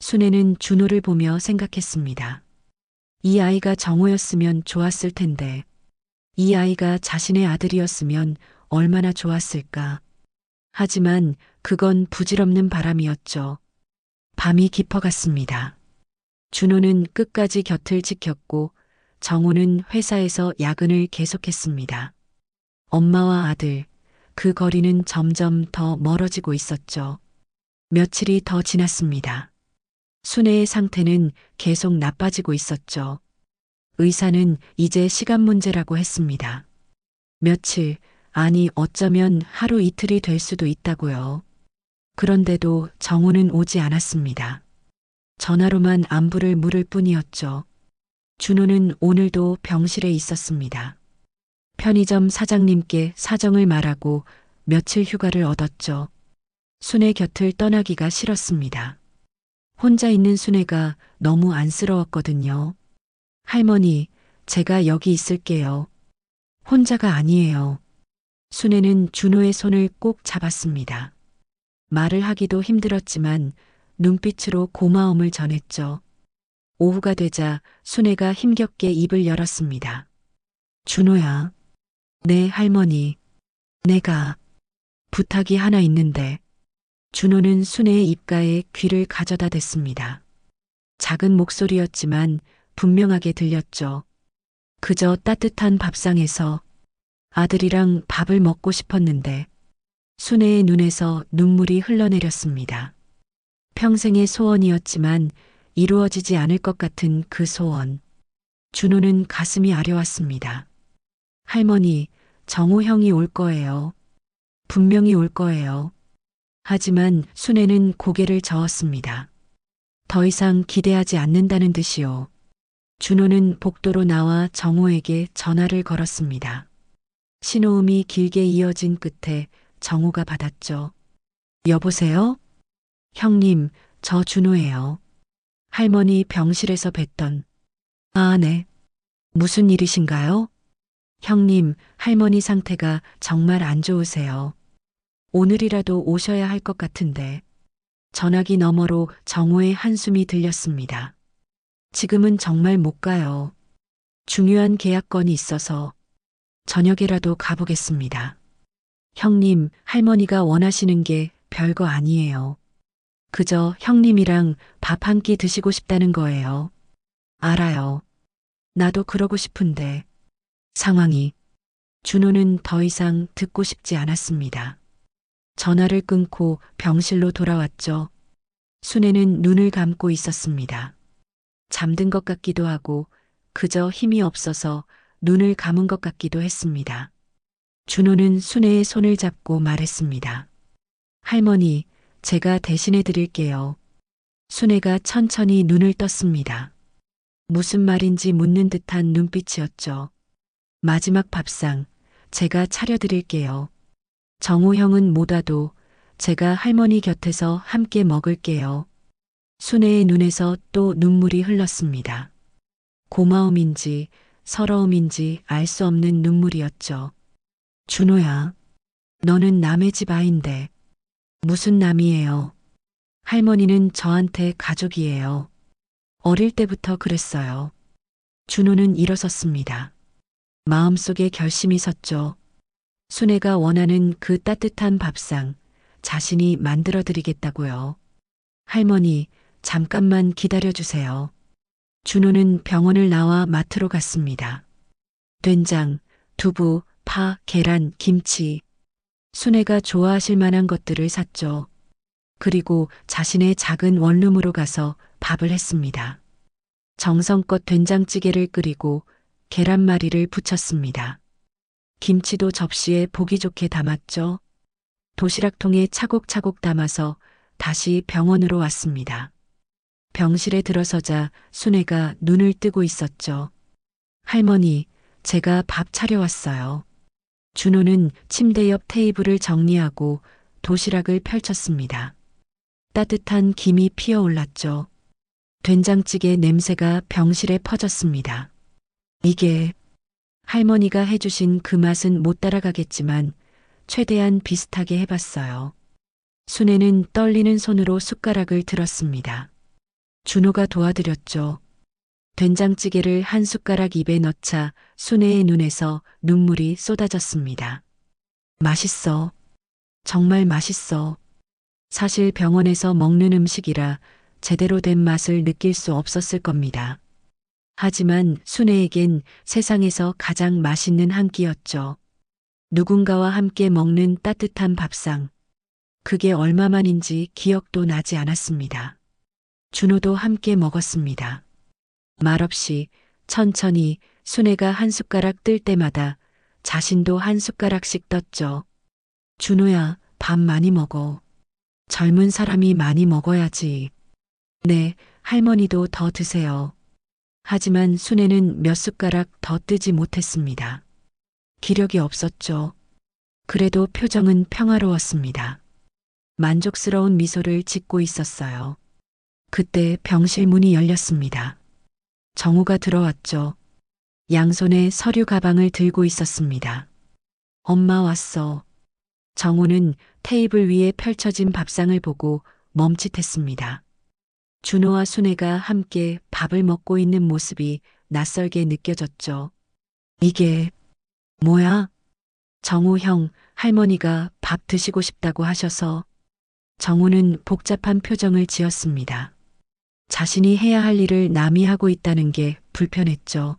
순애는 준호를 보며 생각했습니다. 이 아이가 정호였으면 좋았을 텐데, 이 아이가 자신의 아들이었으면 얼마나 좋았을까. 하지만 그건 부질없는 바람이었죠. 밤이 깊어갔습니다. 준호는 끝까지 곁을 지켰고 정우는 회사에서 야근을 계속했습니다. 엄마와 아들, 그 거리는 점점 더 멀어지고 있었죠. 며칠이 더 지났습니다. 순애의 상태는 계속 나빠지고 있었죠. 의사는 이제 시간 문제라고 했습니다. 며칠, 아니 어쩌면 하루 이틀이 될 수도 있다고요. 그런데도 정우는 오지 않았습니다. 전화로만 안부를 물을 뿐이었죠. 준호는 오늘도 병실에 있었습니다. 편의점 사장님께 사정을 말하고 며칠 휴가를 얻었죠. 순애 곁을 떠나기가 싫었습니다. 혼자 있는 순애가 너무 안쓰러웠거든요. 할머니, 제가 여기 있을게요. 혼자가 아니에요. 순애는 준호의 손을 꼭 잡았습니다. 말을 하기도 힘들었지만 눈빛으로 고마움을 전했죠. 오후가 되자 순애가 힘겹게 입을 열었습니다. 준호야. 네, 할머니. 내가 부탁이 하나 있는데. 준호는 순애의 입가에 귀를 가져다 댔습니다. 작은 목소리였지만 분명하게 들렸죠. 그저 따뜻한 밥상에서 아들이랑 밥을 먹고 싶었는데 순애의 눈에서 눈물이 흘러내렸습니다. 평생의 소원이었지만 이루어지지 않을 것 같은 그 소원. 준호는 가슴이 아려왔습니다. 할머니, 정우 형이 올 거예요. 분명히 올 거예요. 하지만 순애는 고개를 저었습니다. 더 이상 기대하지 않는다는 듯이요. 준호는 복도로 나와 정우에게 전화를 걸었습니다. 신호음이 길게 이어진 끝에 정우가 받았죠. 여보세요? 형님, 저 준호예요. 할머니 병실에서 뵀던. 아, 네. 무슨 일이신가요? 형님, 할머니 상태가 정말 안 좋으세요. 오늘이라도 오셔야 할 것 같은데. 전화기 너머로 정우의 한숨이 들렸습니다. 지금은 정말 못 가요. 중요한 계약건이 있어서 저녁에라도 가보겠습니다. 형님, 할머니가 원하시는 게 별거 아니에요. 그저 형님이랑 밥 한 끼 드시고 싶다는 거예요. 알아요. 나도 그러고 싶은데. 상황이. 준호는 더 이상 듣고 싶지 않았습니다. 전화를 끊고 병실로 돌아왔죠. 순애는 눈을 감고 있었습니다. 잠든 것 같기도 하고 그저 힘이 없어서 눈을 감은 것 같기도 했습니다. 준호는 순애의 손을 잡고 말했습니다. 할머니, 제가 대신해 드릴게요. 순애가 천천히 눈을 떴습니다. 무슨 말인지 묻는 듯한 눈빛이었죠. 마지막 밥상, 제가 차려드릴게요. 정우 형은 못 와도 제가 할머니 곁에서 함께 먹을게요. 순애의 눈에서 또 눈물이 흘렀습니다. 고마움인지 서러움인지 알 수 없는 눈물이었죠. 준호야, 너는 남의 집 아인데. 무슨 남이에요? 할머니는 저한테 가족이에요. 어릴 때부터 그랬어요. 준호는 일어섰습니다. 마음속에 결심이 섰죠. 순애가 원하는 그 따뜻한 밥상, 자신이 만들어 드리겠다고요. 할머니, 잠깐만 기다려 주세요. 준호는 병원을 나와 마트로 갔습니다. 된장, 두부, 파, 계란, 김치. 순애가 좋아하실 만한 것들을 샀죠. 그리고 자신의 작은 원룸으로 가서 밥을 했습니다. 정성껏 된장찌개를 끓이고 계란말이를 부쳤습니다. 김치도 접시에 보기 좋게 담았죠. 도시락통에 차곡차곡 담아서 다시 병원으로 왔습니다. 병실에 들어서자 순애가 눈을 뜨고 있었죠. 할머니, 제가 밥 차려왔어요. 준호는 침대 옆 테이블을 정리하고 도시락을 펼쳤습니다. 따뜻한 김이 피어올랐죠. 된장찌개 냄새가 병실에 퍼졌습니다. 이게 할머니가 해주신 그 맛은 못 따라가겠지만 최대한 비슷하게 해봤어요. 순애는 떨리는 손으로 숟가락을 들었습니다. 준호가 도와드렸죠. 된장찌개를 한 숟가락 입에 넣자 순애의 눈에서 눈물이 쏟아졌습니다. 맛있어. 정말 맛있어. 사실 병원에서 먹는 음식이라 제대로 된 맛을 느낄 수 없었을 겁니다. 하지만 순애에겐 세상에서 가장 맛있는 한 끼였죠. 누군가와 함께 먹는 따뜻한 밥상. 그게 얼마만인지 기억도 나지 않았습니다. 준호도 함께 먹었습니다. 말없이 천천히 순애가 한 숟가락 뜰 때마다 자신도 한 숟가락씩 떴죠. 준호야, 밥 많이 먹어. 젊은 사람이 많이 먹어야지. 네, 할머니도 더 드세요. 하지만 순애는 몇 숟가락 더 뜨지 못했습니다. 기력이 없었죠. 그래도 표정은 평화로웠습니다. 만족스러운 미소를 짓고 있었어요. 그때 병실 문이 열렸습니다. 정우가 들어왔죠. 양손에 서류 가방을 들고 있었습니다. 엄마 왔어. 정우는 테이블 위에 펼쳐진 밥상을 보고 멈칫했습니다. 준호와 순애가 함께 밥을 먹고 있는 모습이 낯설게 느껴졌죠. 이게 뭐야? 정우 형, 할머니가 밥 드시고 싶다고 하셔서. 정우는 복잡한 표정을 지었습니다. 자신이 해야 할 일을 남이 하고 있다는 게 불편했죠.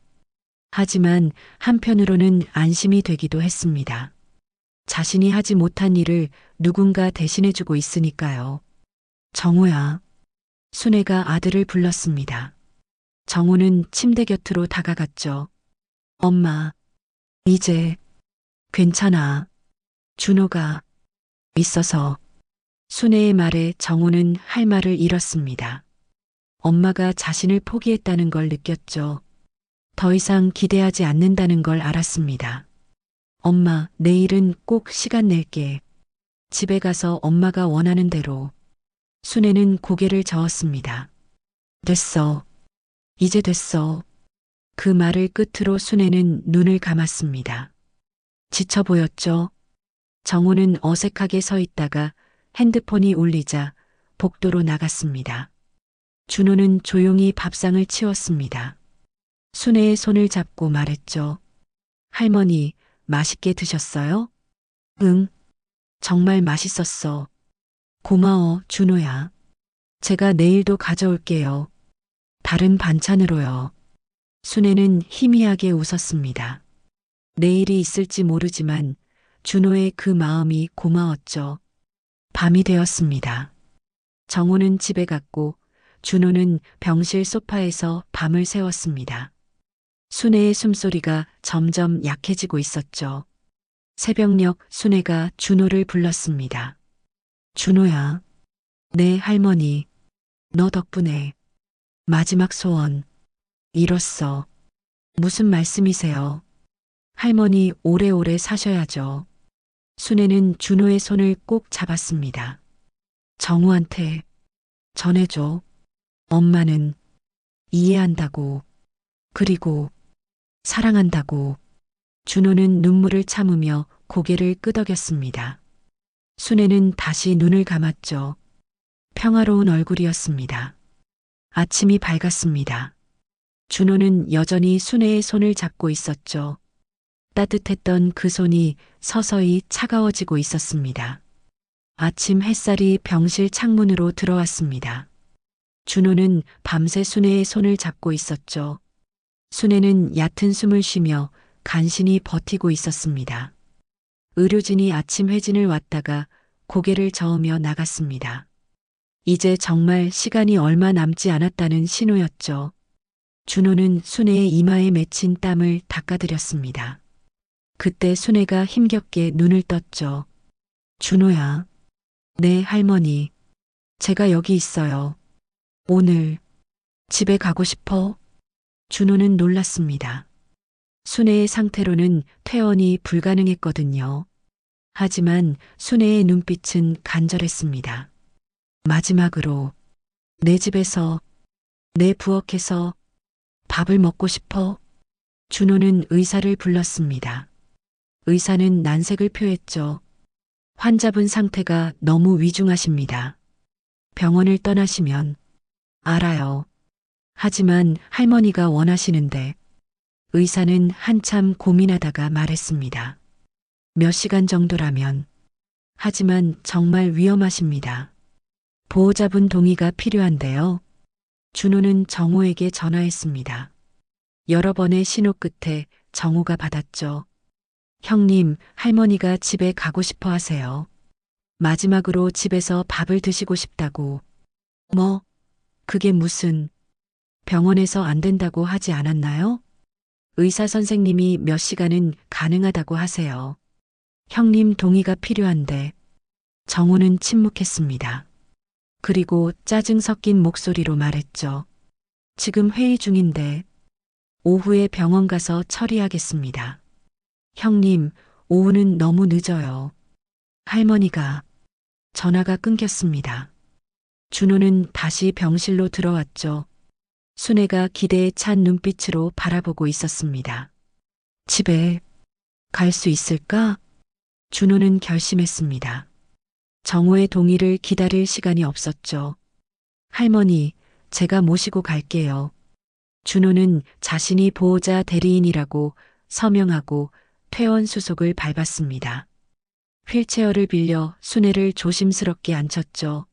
하지만 한편으로는 안심이 되기도 했습니다. 자신이 하지 못한 일을 누군가 대신해주고 있으니까요. 정우야. 순애가 아들을 불렀습니다. 정우는 침대 곁으로 다가갔죠. 엄마, 이제 괜찮아. 준호가 있어서. 순애의 말에 정우는 할 말을 잃었습니다. 엄마가 자신을 포기했다는 걸 느꼈죠. 더 이상 기대하지 않는다는 걸 알았습니다. 엄마, 내일은 꼭 시간 낼게. 집에 가서 엄마가 원하는 대로. 순애는 고개를 저었습니다. 됐어. 이제 됐어. 그 말을 끝으로 순애는 눈을 감았습니다. 지쳐 보였죠. 정우는 어색하게 서 있다가 핸드폰이 울리자 복도로 나갔습니다. 준호는 조용히 밥상을 치웠습니다. 순애의 손을 잡고 말했죠. 할머니, 맛있게 드셨어요? 응. 정말 맛있었어. 고마워, 준호야. 제가 내일도 가져올게요. 다른 반찬으로요. 순애는 희미하게 웃었습니다. 내일이 있을지 모르지만 준호의 그 마음이 고마웠죠. 밤이 되었습니다. 정우는 집에 갔고 준호는 병실 소파에서 밤을 새웠습니다. 순애의 숨소리가 점점 약해지고 있었죠. 새벽녘 순애가 준호를 불렀습니다. 준호야. 네, 할머니. 너 덕분에 마지막 소원 이뤘어. 무슨 말씀이세요? 할머니 오래오래 사셔야죠. 순애는 준호의 손을 꼭 잡았습니다. 정우한테 전해줘. 엄마는 이해한다고. 그리고 사랑한다고. 준호는 눈물을 참으며 고개를 끄덕였습니다. 순애는 다시 눈을 감았죠. 평화로운 얼굴이었습니다. 아침이 밝았습니다. 준호는 여전히 순애의 손을 잡고 있었죠. 따뜻했던 그 손이 서서히 차가워지고 있었습니다. 아침 햇살이 병실 창문으로 들어왔습니다. 준호는 밤새 순애의 손을 잡고 있었죠. 순애는 얕은 숨을 쉬며 간신히 버티고 있었습니다. 의료진이 아침 회진을 왔다가 고개를 저으며 나갔습니다. 이제 정말 시간이 얼마 남지 않았다는 신호였죠. 준호는 순애의 이마에 맺힌 땀을 닦아드렸습니다. 그때 순애가 힘겹게 눈을 떴죠. 준호야. 네, 할머니. 제가 여기 있어요. 오늘 집에 가고 싶어? 준호는 놀랐습니다. 순애의 상태로는 퇴원이 불가능했거든요. 하지만 순애의 눈빛은 간절했습니다. 마지막으로 내 집에서 내 부엌에서 밥을 먹고 싶어? 준호는 의사를 불렀습니다. 의사는 난색을 표했죠. 환자분 상태가 너무 위중하십니다. 병원을 떠나시면 알아요. 하지만 할머니가 원하시는데 의사는 한참 고민하다가 말했습니다. 몇 시간 정도라면. 하지만 정말 위험하십니다. 보호자분 동의가 필요한데요. 준호는 정우에게 전화했습니다. 여러 번의 신호 끝에 정우가 받았죠. 형님, 할머니가 집에 가고 싶어 하세요. 마지막으로 집에서 밥을 드시고 싶다고. 뭐, 그게 무슨, 병원에서 안 된다고 하지 않았나요? 의사 선생님이 몇 시간은 가능하다고 하세요. 형님 동의가 필요한데. 정우는 침묵했습니다. 그리고 짜증 섞인 목소리로 말했죠. 지금 회의 중인데 오후에 병원 가서 처리하겠습니다. 형님, 오후는 너무 늦어요. 할머니가. 전화가 끊겼습니다. 준호는 다시 병실로 들어왔죠. 순애가 기대에 찬 눈빛으로 바라보고 있었습니다. 집에 갈 수 있을까? 준호는 결심했습니다. 정우의 동의를 기다릴 시간이 없었죠. 할머니, 제가 모시고 갈게요. 준호는 자신이 보호자 대리인이라고 서명하고 퇴원 수속을 밟았습니다. 휠체어를 빌려 순애를 조심스럽게 앉혔죠.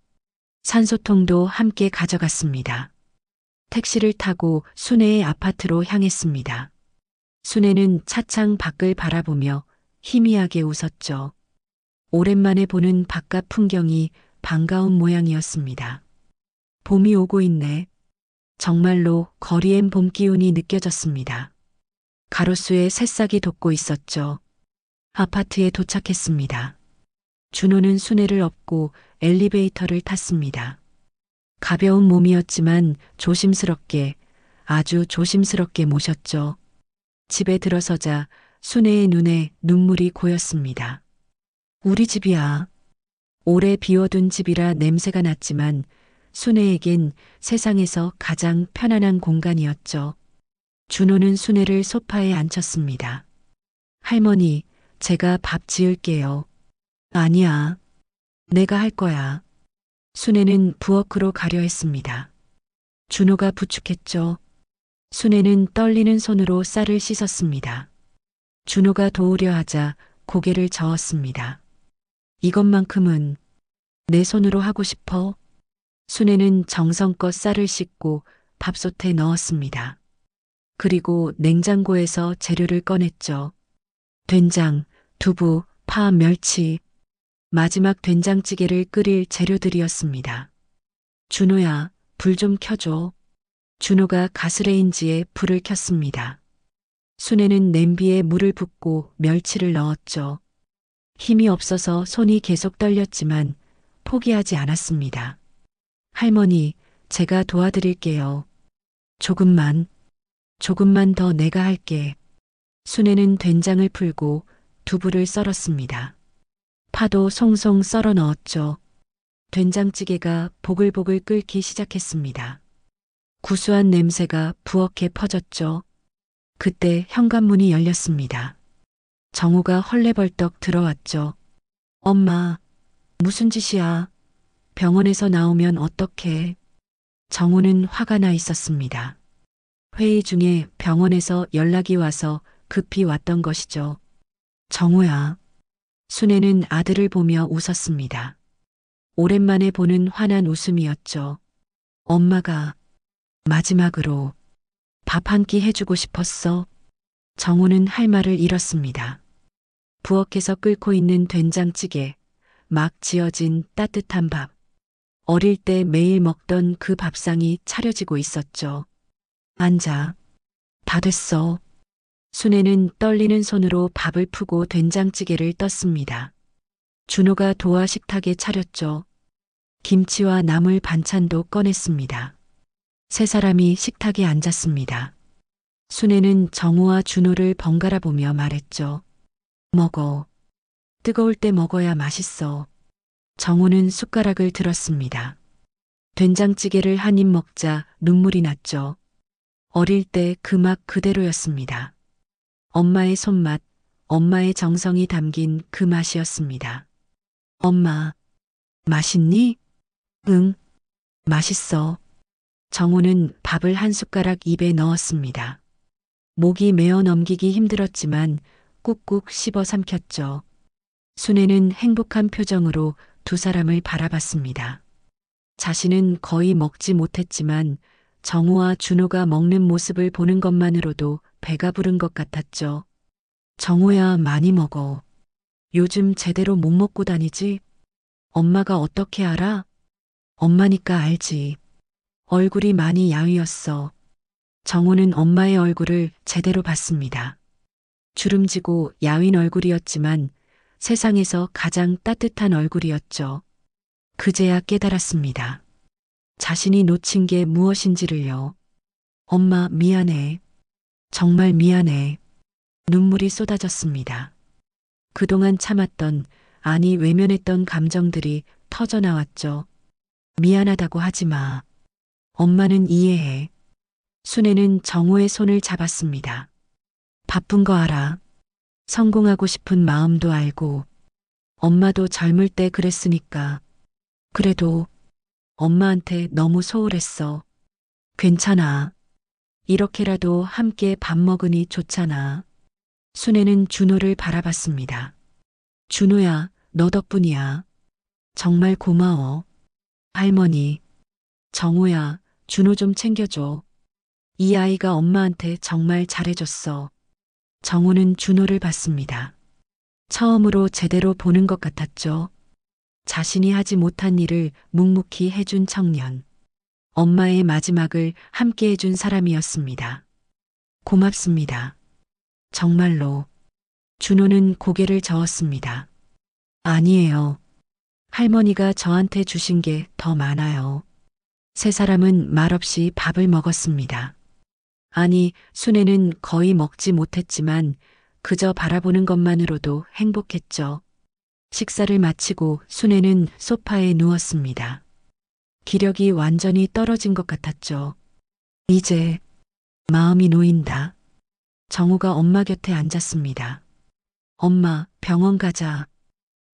산소통도 함께 가져갔습니다. 택시를 타고 순애의 아파트로 향했습니다. 순애는 차창 밖을 바라보며 희미하게 웃었죠. 오랜만에 보는 바깥 풍경이 반가운 모양이었습니다. 봄이 오고 있네. 정말로 거리엔 봄 기운이 느껴졌습니다. 가로수에 새싹이 돋고 있었죠. 아파트에 도착했습니다. 준호는 순애를 업고 엘리베이터를 탔습니다. 가벼운 몸이었지만 조심스럽게, 아주 조심스럽게 모셨죠. 집에 들어서자 순애의 눈에 눈물이 고였습니다. 우리 집이야. 오래 비워둔 집이라 냄새가 났지만 순애에겐 세상에서 가장 편안한 공간이었죠. 준호는 순애를 소파에 앉혔습니다. 할머니, 제가 밥 지을게요. 아니야. 내가 할 거야. 순애는 부엌으로 가려 했습니다. 준호가 부축했죠. 순애는 떨리는 손으로 쌀을 씻었습니다. 준호가 도우려 하자 고개를 저었습니다. 이것만큼은 내 손으로 하고 싶어. 순애는 정성껏 쌀을 씻고 밥솥에 넣었습니다. 그리고 냉장고에서 재료를 꺼냈죠. 된장, 두부, 파, 멸치. 마지막 된장찌개를 끓일 재료들이었습니다. 준호야, 불 좀 켜줘. 준호가 가스레인지에 불을 켰습니다. 순애는 냄비에 물을 붓고 멸치를 넣었죠. 힘이 없어서 손이 계속 떨렸지만 포기하지 않았습니다. 할머니, 제가 도와드릴게요. 조금만 더 내가 할게. 순애는 된장을 풀고 두부를 썰었습니다. 파도 송송 썰어 넣었죠. 된장찌개가 보글보글 끓기 시작했습니다. 구수한 냄새가 부엌에 퍼졌죠. 그때 현관문이 열렸습니다. 정우가 헐레벌떡 들어왔죠. 엄마, 무슨 짓이야? 병원에서 나오면 어떡해? 정우는 화가 나 있었습니다. 회의 중에 병원에서 연락이 와서 급히 왔던 것이죠. 정우야. 순애는 아들을 보며 웃었습니다. 오랜만에 보는 환한 웃음이었죠. 엄마가 마지막으로 밥 한 끼 해주고 싶었어. 정우는 할 말을 잃었습니다. 부엌에서 끓고 있는 된장찌개, 막 지어진 따뜻한 밥. 어릴 때 매일 먹던 그 밥상이 차려지고 있었죠. 앉아. 다 됐어. 순애는 떨리는 손으로 밥을 푸고 된장찌개를 떴습니다. 준호가 도와 식탁에 차렸죠. 김치와 나물 반찬도 꺼냈습니다. 세 사람이 식탁에 앉았습니다. 순애는 정우와 준호를 번갈아 보며 말했죠. 먹어. 뜨거울 때 먹어야 맛있어. 정우는 숟가락을 들었습니다. 된장찌개를 한 입 먹자 눈물이 났죠. 어릴 때 그 맛 그대로였습니다. 엄마의 손맛, 엄마의 정성이 담긴 그 맛이었습니다. 엄마, 맛있니? 응, 맛있어. 정우는 밥을 한 숟가락 입에 넣었습니다. 목이 메어 넘기기 힘들었지만 꾹꾹 씹어 삼켰죠. 순애는 행복한 표정으로 두 사람을 바라봤습니다. 자신은 거의 먹지 못했지만 정우와 준호가 먹는 모습을 보는 것만으로도 배가 부른 것 같았죠. 정우야, 많이 먹어. 요즘 제대로 못 먹고 다니지? 엄마가 어떻게 알아? 엄마니까 알지. 얼굴이 많이 야위었어. 정우는 엄마의 얼굴을 제대로 봤습니다. 주름지고 야윈 얼굴이었지만 세상에서 가장 따뜻한 얼굴이었죠. 그제야 깨달았습니다. 자신이 놓친 게 무엇인지를요. 엄마, 미안해. 정말 미안해. 눈물이 쏟아졌습니다. 그동안 참았던, 아니 외면했던 감정들이 터져나왔죠. 미안하다고 하지 마. 엄마는 이해해. 순애는 정우의 손을 잡았습니다. 바쁜 거 알아. 성공하고 싶은 마음도 알고. 엄마도 젊을 때 그랬으니까. 그래도 엄마한테 너무 소홀했어. 괜찮아. 이렇게라도 함께 밥 먹으니 좋잖아. 순애는 준호를 바라봤습니다. 준호야, 너 덕분이야. 정말 고마워. 할머니. 정우야, 준호 좀 챙겨줘. 이 아이가 엄마한테 정말 잘해줬어. 정우는 준호를 봤습니다. 처음으로 제대로 보는 것 같았죠. 자신이 하지 못한 일을 묵묵히 해준 청년. 엄마의 마지막을 함께 해준 사람이었습니다. 고맙습니다. 정말로. 준호는 고개를 저었습니다. 아니에요. 할머니가 저한테 주신 게 더 많아요. 세 사람은 말없이 밥을 먹었습니다. 아니, 순애는 거의 먹지 못했지만 그저 바라보는 것만으로도 행복했죠. 식사를 마치고 순애는 소파에 누웠습니다. 기력이 완전히 떨어진 것 같았죠. 이제 마음이 놓인다. 정우가 엄마 곁에 앉았습니다. 엄마, 병원 가자.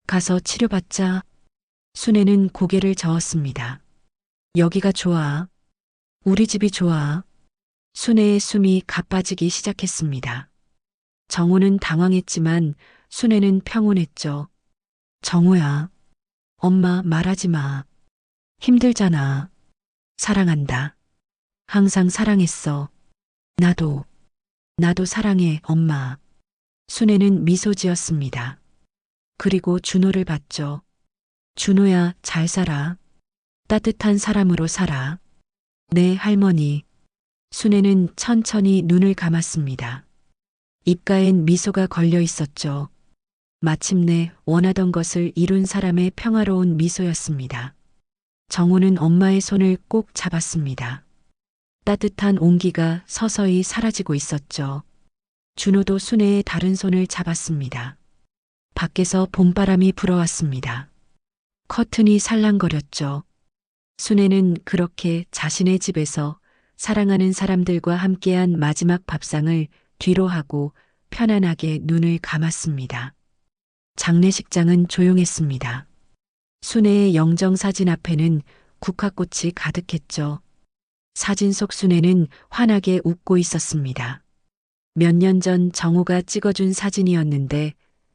가서 치료받자. 순애는 고개를 저었습니다. 여기가 좋아. 우리 집이 좋아. 순애의 숨이 가빠지기 시작했습니다. 정우는 당황했지만 순애는 평온했죠. 정우야, 엄마 말하지 마. 힘들잖아. 사랑한다. 항상 사랑했어. 나도 사랑해, 엄마. 순애는 미소 지었습니다. 그리고 준호를 봤죠. 준호야, 잘 살아. 따뜻한 사람으로 살아. 네, 할머니. 순애는 천천히 눈을 감았습니다. 입가엔 미소가 걸려 있었죠. 마침내 원하던 것을 이룬 사람의 평화로운 미소였습니다. 정우는 엄마의 손을 꼭 잡았습니다. 따뜻한 온기가 서서히 사라지고 있었죠. 준호도 순애의 다른 손을 잡았습니다. 밖에서 봄바람이 불어왔습니다. 커튼이 살랑거렸죠. 순애는 그렇게 자신의 집에서 사랑하는 사람들과 함께한 마지막 밥상을 뒤로 하고 편안하게 눈을 감았습니다. 장례식장은 조용했습니다. 순애의 영정사진 앞에는 국화꽃이 가득했죠. 사진 속 순애는 환하게 웃고 있었습니다. 몇 년 전 정우가 찍어준 사진이었는데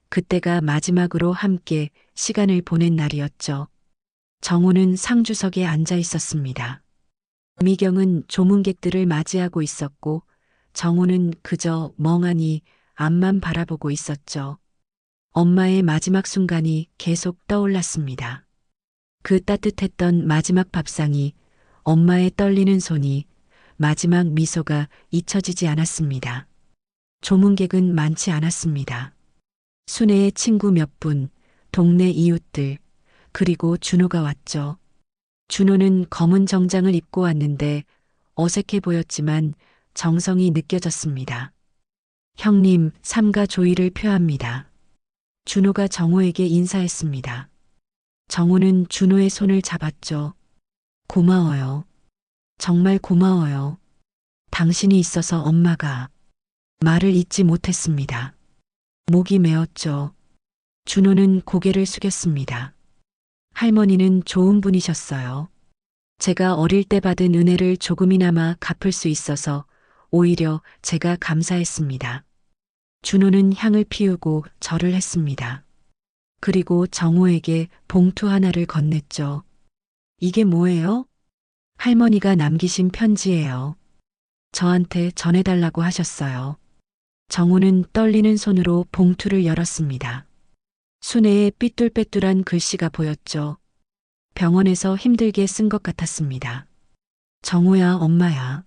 그때가 마지막으로 함께 시간을 보낸 날이었죠. 정우는 상주석에 앉아 있었습니다. 미경은 조문객들을 맞이하고 있었고 정우는 그저 멍하니 앞만 바라보고 있었죠. 엄마의 마지막 순간이 계속 떠올랐습니다. 그 따뜻했던 마지막 밥상이, 엄마의 떨리는 손이, 마지막 미소가 잊혀지지 않았습니다. 조문객은 많지 않았습니다. 순애의 친구 몇 분, 동네 이웃들, 그리고 준호가 왔죠. 준호는 검은 정장을 입고 왔는데 어색해 보였지만 정성이 느껴졌습니다. 형님, 삼가 조의를 표합니다. 준호가 정호에게 인사했습니다. 정호는 준호의 손을 잡았죠. 고마워요. 정말 고마워요. 당신이 있어서 엄마가. 말을 잇지 못했습니다. 목이 메었죠. 준호는 고개를 숙였습니다. 할머니는 좋은 분이셨어요. 제가 어릴 때 받은 은혜를 조금이나마 갚을 수 있어서 오히려 제가 감사했습니다. 준호는 향을 피우고 절을 했습니다. 그리고 정호에게 봉투 하나를 건넸죠. 이게 뭐예요? 할머니가 남기신 편지예요. 저한테 전해달라고 하셨어요. 정호는 떨리는 손으로 봉투를 열었습니다. 순애의 삐뚤빼뚤한 글씨가 보였죠. 병원에서 힘들게 쓴 것 같았습니다. 정호야, 엄마야.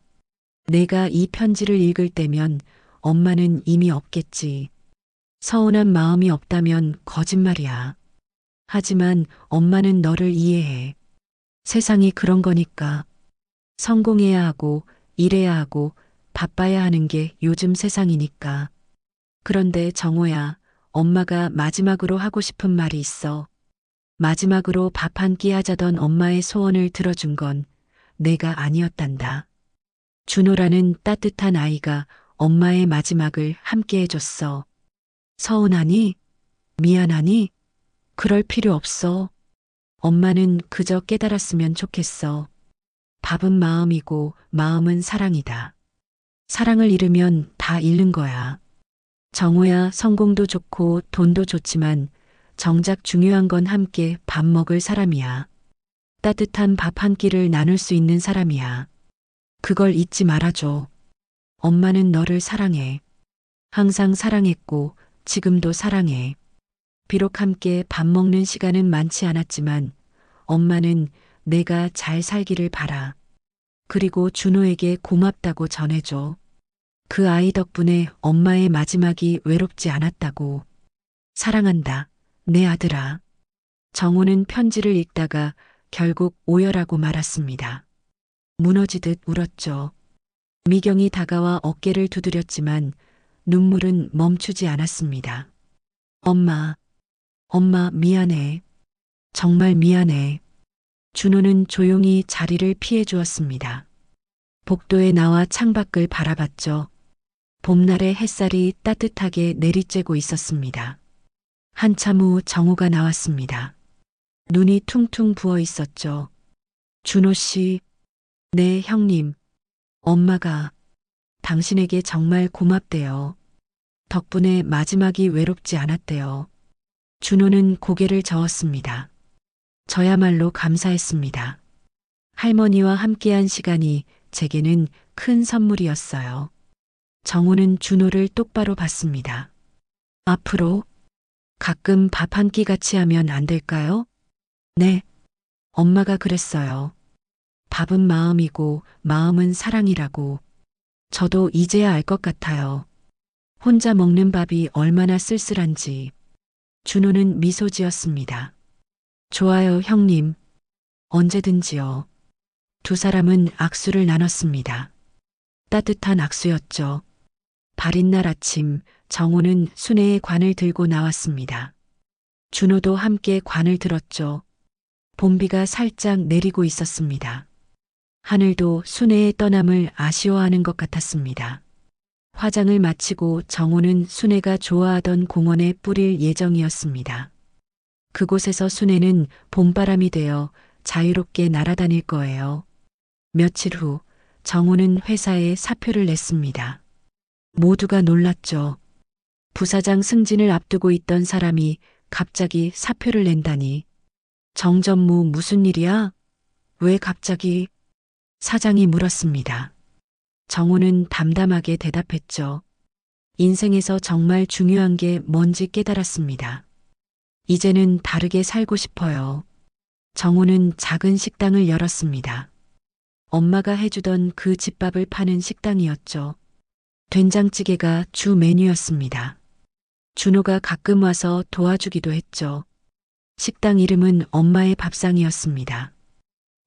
내가 이 편지를 읽을 때면 엄마는 이미 없겠지. 서운한 마음이 없다면 거짓말이야. 하지만 엄마는 너를 이해해. 세상이 그런 거니까. 성공해야 하고, 일해야 하고, 바빠야 하는 게 요즘 세상이니까. 그런데 정호야, 엄마가 마지막으로 하고 싶은 말이 있어. 마지막으로 밥 한 끼 하자던 엄마의 소원을 들어준 건 내가 아니었단다. 준호라는 따뜻한 아이가 엄마의 마지막을 함께 해줬어. 서운하니? 미안하니? 그럴 필요 없어. 엄마는 그저 깨달았으면 좋겠어. 밥은 마음이고 마음은 사랑이다. 사랑을 잃으면 다 잃는 거야. 정호야, 성공도 좋고 돈도 좋지만 정작 중요한 건 함께 밥 먹을 사람이야. 따뜻한 밥 한 끼를 나눌 수 있는 사람이야. 그걸 잊지 말아줘. 엄마는 너를 사랑해. 항상 사랑했고 지금도 사랑해. 비록 함께 밥 먹는 시간은 많지 않았지만 엄마는 내가 잘 살기를 바라. 그리고 준호에게 고맙다고 전해줘. 그 아이 덕분에 엄마의 마지막이 외롭지 않았다고. 사랑한다, 내 아들아. 정호는 편지를 읽다가 결국 오열하고 말았습니다. 무너지듯 울었죠. 미경이 다가와 어깨를 두드렸지만 눈물은 멈추지 않았습니다. 엄마, 엄마 미안해. 정말 미안해. 준호는 조용히 자리를 피해 주었습니다. 복도에 나와 창밖을 바라봤죠. 봄날의 햇살이 따뜻하게 내리쬐고 있었습니다. 한참 후 정호가 나왔습니다. 눈이 퉁퉁 부어 있었죠. 준호 씨, 네 형님, 엄마가 당신에게 정말 고맙대요. 덕분에 마지막이 외롭지 않았대요. 준호는 고개를 저었습니다. 저야말로 감사했습니다. 할머니와 함께한 시간이 제게는 큰 선물이었어요. 정호는 준호를 똑바로 봤습니다. 앞으로 가끔 밥 한 끼 같이 하면 안 될까요? 네, 엄마가 그랬어요. 밥은 마음이고 마음은 사랑이라고. 저도 이제야 알 것 같아요. 혼자 먹는 밥이 얼마나 쓸쓸한지. 준호는 미소 지었습니다. 좋아요, 형님. 언제든지요. 두 사람은 악수를 나눴습니다. 따뜻한 악수였죠. 발인 날 아침, 정호는 순애의 관을 들고 나왔습니다. 준호도 함께 관을 들었죠. 봄비가 살짝 내리고 있었습니다. 하늘도 순애의 떠남을 아쉬워하는 것 같았습니다. 화장을 마치고 정호는 순애가 좋아하던 공원에 뿌릴 예정이었습니다. 그곳에서 순애는 봄바람이 되어 자유롭게 날아다닐 거예요. 며칠 후 정호는 회사에 사표를 냈습니다. 모두가 놀랐죠. 부사장 승진을 앞두고 있던 사람이 갑자기 사표를 낸다니. 정전무 무슨 일이야? 왜 갑자기? 사장이 물었습니다. 정호는 담담하게 대답했죠. 인생에서 정말 중요한 게 뭔지 깨달았습니다. 이제는 다르게 살고 싶어요. 정호는 작은 식당을 열었습니다. 엄마가 해주던 그 집밥을 파는 식당이었죠. 된장찌개가 주 메뉴였습니다. 준호가 가끔 와서 도와주기도 했죠. 식당 이름은 엄마의 밥상이었습니다.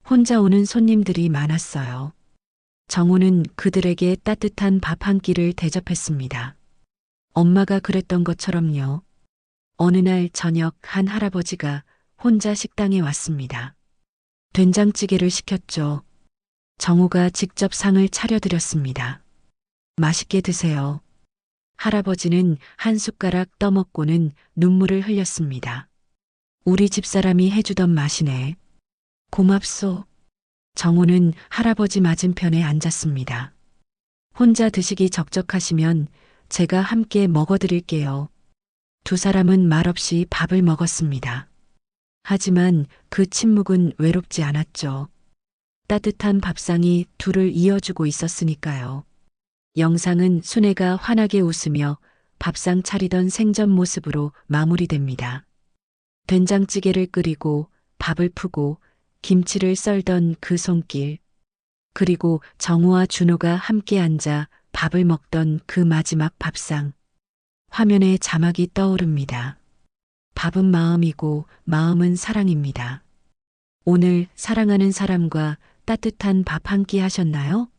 혼자 오는 손님들이 많았어요. 정호는 그들에게 따뜻한 밥 한 끼를 대접했습니다. 엄마가 그랬던 것처럼요. 어느 날 저녁 한 할아버지가 혼자 식당에 왔습니다. 된장찌개를 시켰죠. 정호가 직접 상을 차려드렸습니다. 맛있게 드세요. 할아버지는 한 숟가락 떠먹고는 눈물을 흘렸습니다. 우리 집사람이 해주던 맛이네. 고맙소. 정호는 할아버지 맞은편에 앉았습니다. 혼자 드시기 적적하시면 제가 함께 먹어드릴게요. 두 사람은 말없이 밥을 먹었습니다. 하지만 그 침묵은 외롭지 않았죠. 따뜻한 밥상이 둘을 이어주고 있었으니까요. 영상은 순애가 환하게 웃으며 밥상 차리던 생전 모습으로 마무리됩니다. 된장찌개를 끓이고 밥을 푸고 김치를 썰던 그 손길, 그리고 정호와 준호가 함께 앉아 밥을 먹던 그 마지막 밥상. 화면에 자막이 떠오릅니다. 밥은 마음이고 마음은 사랑입니다. 오늘 사랑하는 사람과 따뜻한 밥 한 끼 하셨나요?